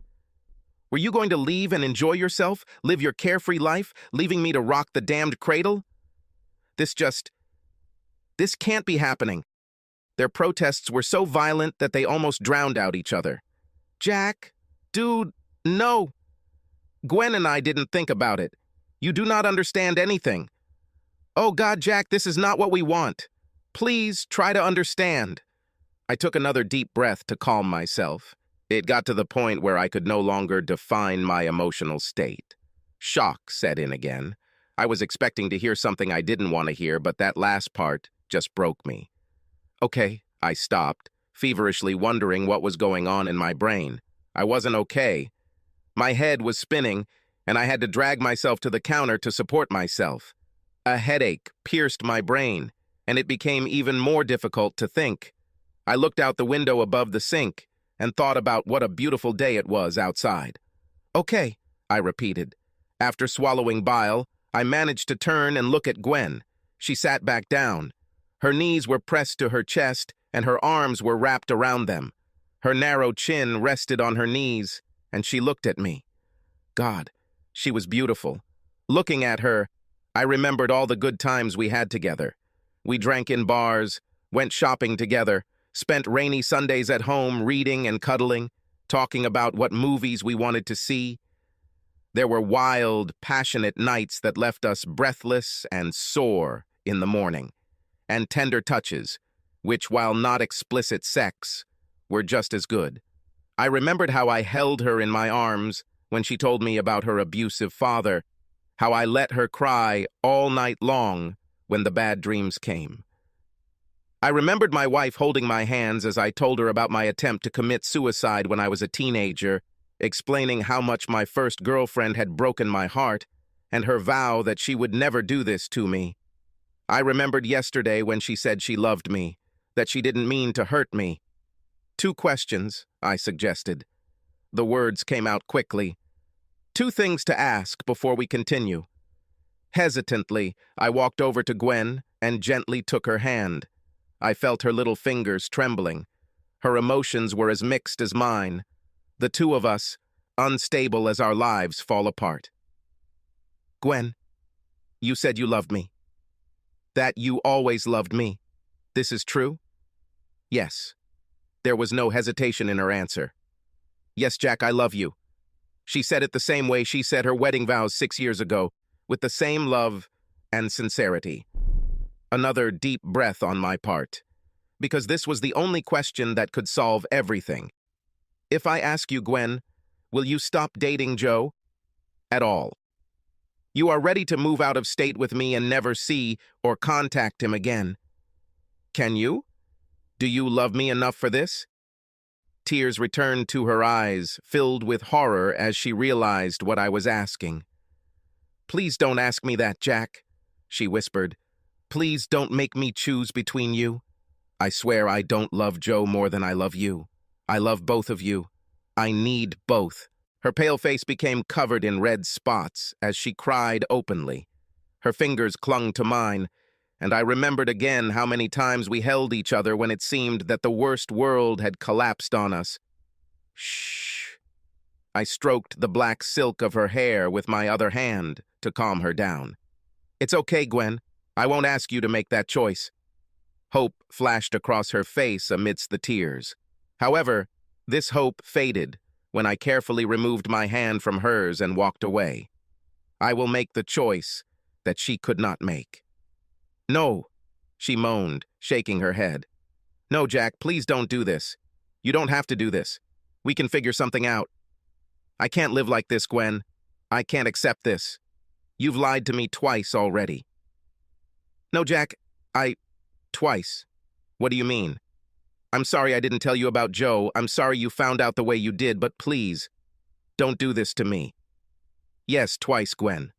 Were you going to leave and enjoy yourself, live your carefree life, leaving me to rock the damned cradle? This This can't be happening. Their protests were so violent that they almost drowned out each other. Jack, dude, no. Gwen and I didn't think about it. You do not understand anything. Oh God, Jack, this is not what we want. Please try to understand. I took another deep breath to calm myself. It got to the point where I could no longer define my emotional state. Shock set in again. I was expecting to hear something I didn't want to hear, but that last part just broke me. Okay, I stopped, feverishly wondering what was going on in my brain. I wasn't okay. My head was spinning, and I had to drag myself to the counter to support myself. A headache pierced my brain, and it became even more difficult to think. I looked out the window above the sink and thought about what a beautiful day it was outside. Okay, I repeated. After swallowing bile, I managed to turn and look at Gwen. She sat back down. Her knees were pressed to her chest, and her arms were wrapped around them. Her narrow chin rested on her knees, and she looked at me. God, she was beautiful. Looking at her, I remembered all the good times we had together. We drank in bars, went shopping together, spent rainy Sundays at home reading and cuddling, talking about what movies we wanted to see. There were wild, passionate nights that left us breathless and sore in the morning, and tender touches, which, while not explicit sex, were just as good. I remembered how I held her in my arms when she told me about her abusive father, how I let her cry all night long when the bad dreams came. I remembered my wife holding my hands as I told her about my attempt to commit suicide when I was a teenager, explaining how much my first girlfriend had broken my heart, and her vow that she would never do this to me. I remembered yesterday when she said she loved me, that she didn't mean to hurt me. 2 questions, I suggested. The words came out quickly. 2 things to ask before we continue. Hesitantly, I walked over to Gwen and gently took her hand. I felt her little fingers trembling. Her emotions were as mixed as mine. The 2 of us, unstable as our lives fall apart. Gwen, you said you loved me. That you always loved me. This is true? Yes. There was no hesitation in her answer. Yes, Jack, I love you. She said it the same way she said her wedding vows 6 years ago, with the same love and sincerity. Another deep breath on my part, because this was the only question that could solve everything. If I ask you, Gwen, will you stop dating Joe? At all. You are ready to move out of state with me and never see or contact him again. Can you? Do you love me enough for this? Tears returned to her eyes, filled with horror as she realized what I was asking. Please don't ask me that, Jack, she whispered. Please don't make me choose between you. I swear I don't love Joe more than I love you. I love both of you. I need both. Her pale face became covered in red spots as she cried openly. Her fingers clung to mine, and I remembered again how many times we held each other when it seemed that the worst world had collapsed on us. Shh. I stroked the black silk of her hair with my other hand to calm her down. It's okay, Gwen. I won't ask you to make that choice. Hope flashed across her face amidst the tears. However, this hope faded when I carefully removed my hand from hers and walked away. I will make the choice that she could not make. No, she moaned, shaking her head. No, Jack, please don't do this. You don't have to do this. We can figure something out. I can't live like this, Gwen. I can't accept this. You've lied to me twice already. No, Jack, Twice. What do you mean? I'm sorry I didn't tell you about Joe. I'm sorry you found out the way you did, but please, don't do this to me. Yes, twice, Gwen.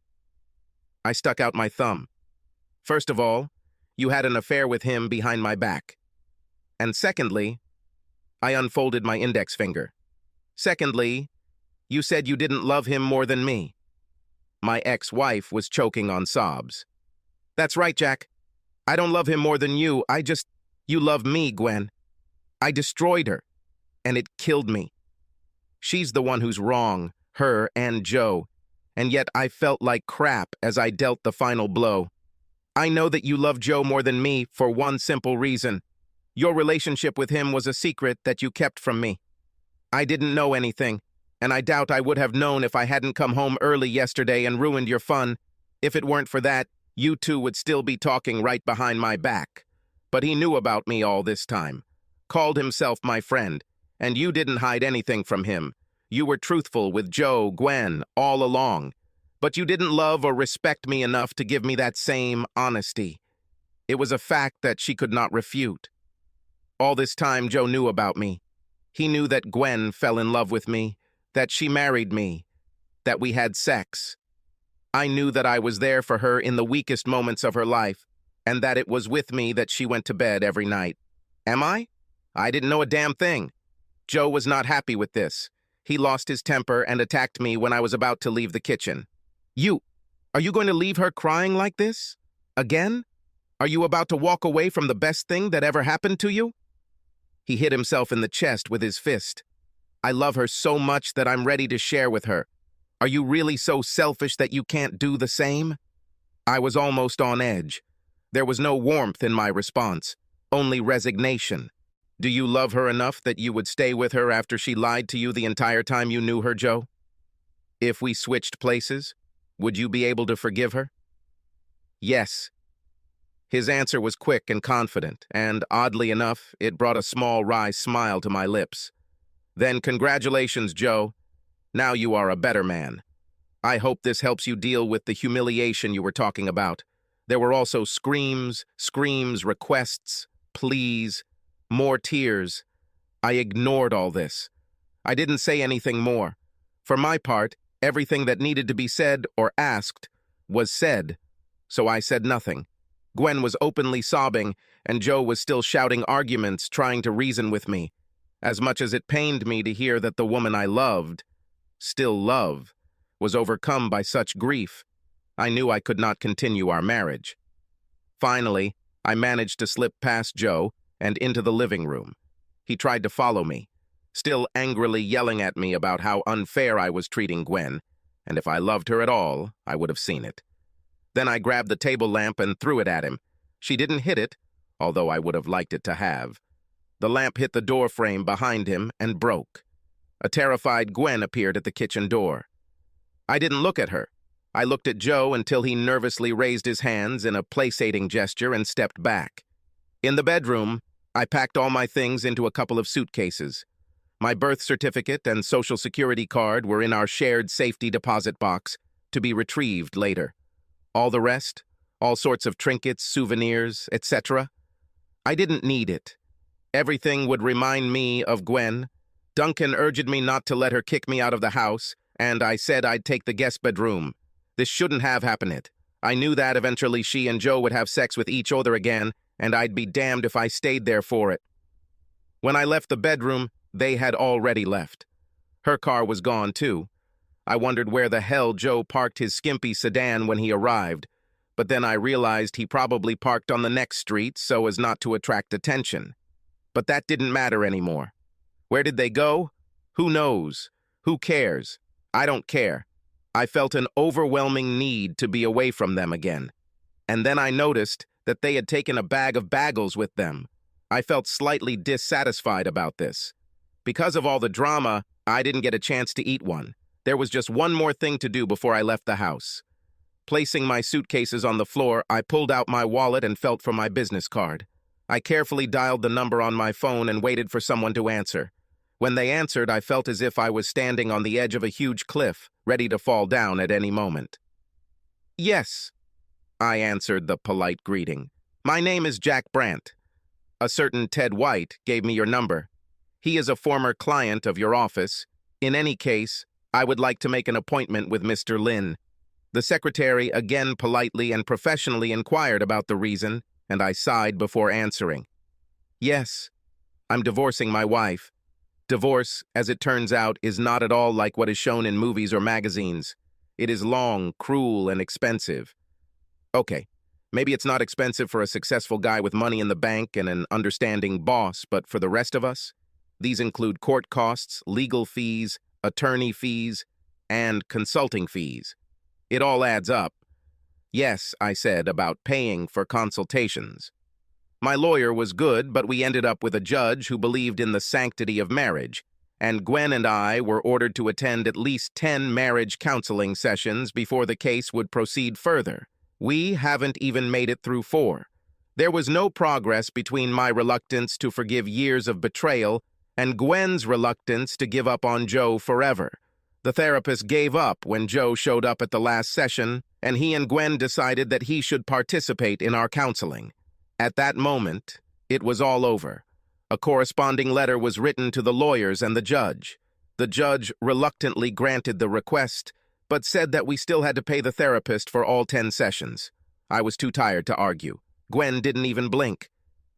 I stuck out my thumb. First of all, you had an affair with him behind my back. And secondly, I unfolded my index finger. Secondly, you said you didn't love him more than me. My ex-wife was choking on sobs. That's right, Jack. I don't love him more than you. You love me, Gwen. I destroyed her, and it killed me. She's the one who's wrong, her and Joe, and yet I felt like crap as I dealt the final blow. I know that you love Joe more than me for one simple reason. Your relationship with him was a secret that you kept from me. I didn't know anything, and I doubt I would have known if I hadn't come home early yesterday and ruined your fun. If it weren't for that, you two would still be talking right behind my back. But he knew about me all this time, called himself my friend, and you didn't hide anything from him. You were truthful with Joe, Gwen, all along. But you didn't love or respect me enough to give me that same honesty. It was a fact that she could not refute. All this time, Joe knew about me. He knew that Gwen fell in love with me, that she married me, that we had sex. I knew that I was there for her in the weakest moments of her life, and that it was with me that she went to bed every night. Am I? I didn't know a damn thing. Joe was not happy with this. He lost his temper and attacked me when I was about to leave the kitchen. Are you going to leave her crying like this? Again? Are you about to walk away from the best thing that ever happened to you? He hit himself in the chest with his fist. I love her so much that I'm ready to share with her. Are you really so selfish that you can't do the same? I was almost on edge. There was no warmth in my response, only resignation. Do you love her enough that you would stay with her after she lied to you the entire time you knew her, Joe? If we switched places, would you be able to forgive her? Yes. His answer was quick and confident, and oddly enough, it brought a small wry smile to my lips. Then congratulations, Joe. Now you are a better man. I hope this helps you deal with the humiliation you were talking about. There were also screams, requests, pleas, more tears. I ignored all this. I didn't say anything more. For my part, everything that needed to be said or asked was said, so I said nothing. Gwen was openly sobbing, and Joe was still shouting arguments, trying to reason with me. As much as it pained me to hear that the woman I loved, still love, was overcome by such grief, I knew I could not continue our marriage. Finally, I managed to slip past Joe and into the living room. He tried to follow me, still angrily yelling at me about how unfair I was treating Gwen, and if I loved her at all, I would have seen it. Then I grabbed the table lamp and threw it at him. She didn't hit it, although I would have liked it to have. The lamp hit the door frame behind him and broke. A terrified Gwen appeared at the kitchen door. I didn't look at her. I looked at Joe until he nervously raised his hands in a placating gesture and stepped back. In the bedroom, I packed all my things into a couple of suitcases. My birth certificate and social security card were in our shared safety deposit box to be retrieved later. All the rest, all sorts of trinkets, souvenirs, etc., I didn't need it. Everything would remind me of Gwen. Duncan urged me not to let her kick me out of the house, and I said I'd take the guest bedroom. This shouldn't have happened. I knew that eventually she and Joe would have sex with each other again, and I'd be damned if I stayed there for it. When I left the bedroom, they had already left. Her car was gone, too. I wondered where the hell Joe parked his skimpy sedan when he arrived, but then I realized he probably parked on the next street so as not to attract attention. But that didn't matter anymore. Where did they go? Who knows? Who cares? I don't care. I felt an overwhelming need to be away from them again. And then I noticed that they had taken a bag of bagels with them. I felt slightly dissatisfied about this. Because of all the drama, I didn't get a chance to eat one. There was just one more thing to do before I left the house. Placing my suitcases on the floor, I pulled out my wallet and felt for my business card. I carefully dialed the number on my phone and waited for someone to answer. When they answered, I felt as if I was standing on the edge of a huge cliff, ready to fall down at any moment. "Yes," I answered the polite greeting. "My name is Jack Brandt. A certain Ted White gave me your number. He is a former client of your office. In any case, I would like to make an appointment with Mr. Lin." The secretary again politely and professionally inquired about the reason, and I sighed before answering. "Yes, I'm divorcing my wife. Divorce, as it turns out, is not at all like what is shown in movies or magazines. It is long, cruel, and expensive. Okay, maybe it's not expensive for a successful guy with money in the bank and an understanding boss, but for the rest of us, these include court costs, legal fees, attorney fees, and consulting fees. It all adds up. Yes, I said, about paying for consultations. My lawyer was good, but we ended up with a judge who believed in the sanctity of marriage, and Gwen and I were ordered to attend at least 10 marriage counseling sessions before the case would proceed further. We haven't even made it through 4. There was no progress between my reluctance to forgive years of betrayal and Gwen's reluctance to give up on Joe forever. The therapist gave up when Joe showed up at the last session, and he and Gwen decided that he should participate in our counseling. At that moment, it was all over. A corresponding letter was written to the lawyers and the judge. The judge reluctantly granted the request, but said that we still had to pay the therapist for all 10 sessions. I was too tired to argue. Gwen didn't even blink.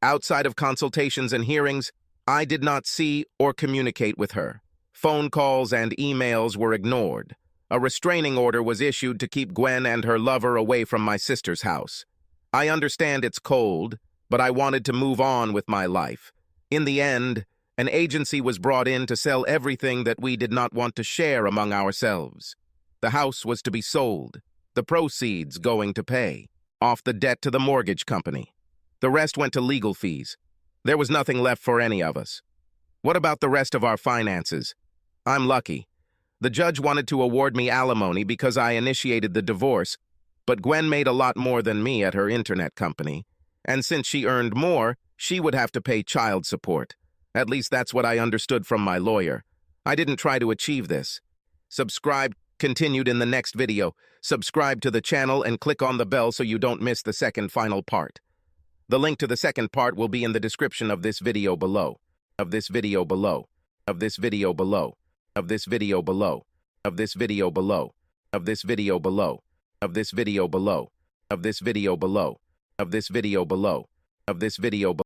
Outside of consultations and hearings, I did not see or communicate with her. Phone calls and emails were ignored. A restraining order was issued to keep Gwen and her lover away from my sister's house. I understand it's cold, but I wanted to move on with my life. In the end, an agency was brought in to sell everything that we did not want to share among ourselves. The house was to be sold, the proceeds going to pay off the debt to the mortgage company. The rest went to legal fees. There was nothing left for any of us. What about the rest of our finances? I'm lucky. The judge wanted to award me alimony because I initiated the divorce, but Gwen made a lot more than me at her internet company, and since she earned more, she would have to pay child support. At least that's what I understood from my lawyer. I didn't try to achieve this. Subscribe, continued in the next video. Subscribe to the channel and click on the bell so you don't miss the second final part. The link to the second part will be in the description of this video below. Of this video below. Of this video below. Of this video below. Of this video below. Of this video below. Of this video below. Of this video below. Of this video below. Of this video below.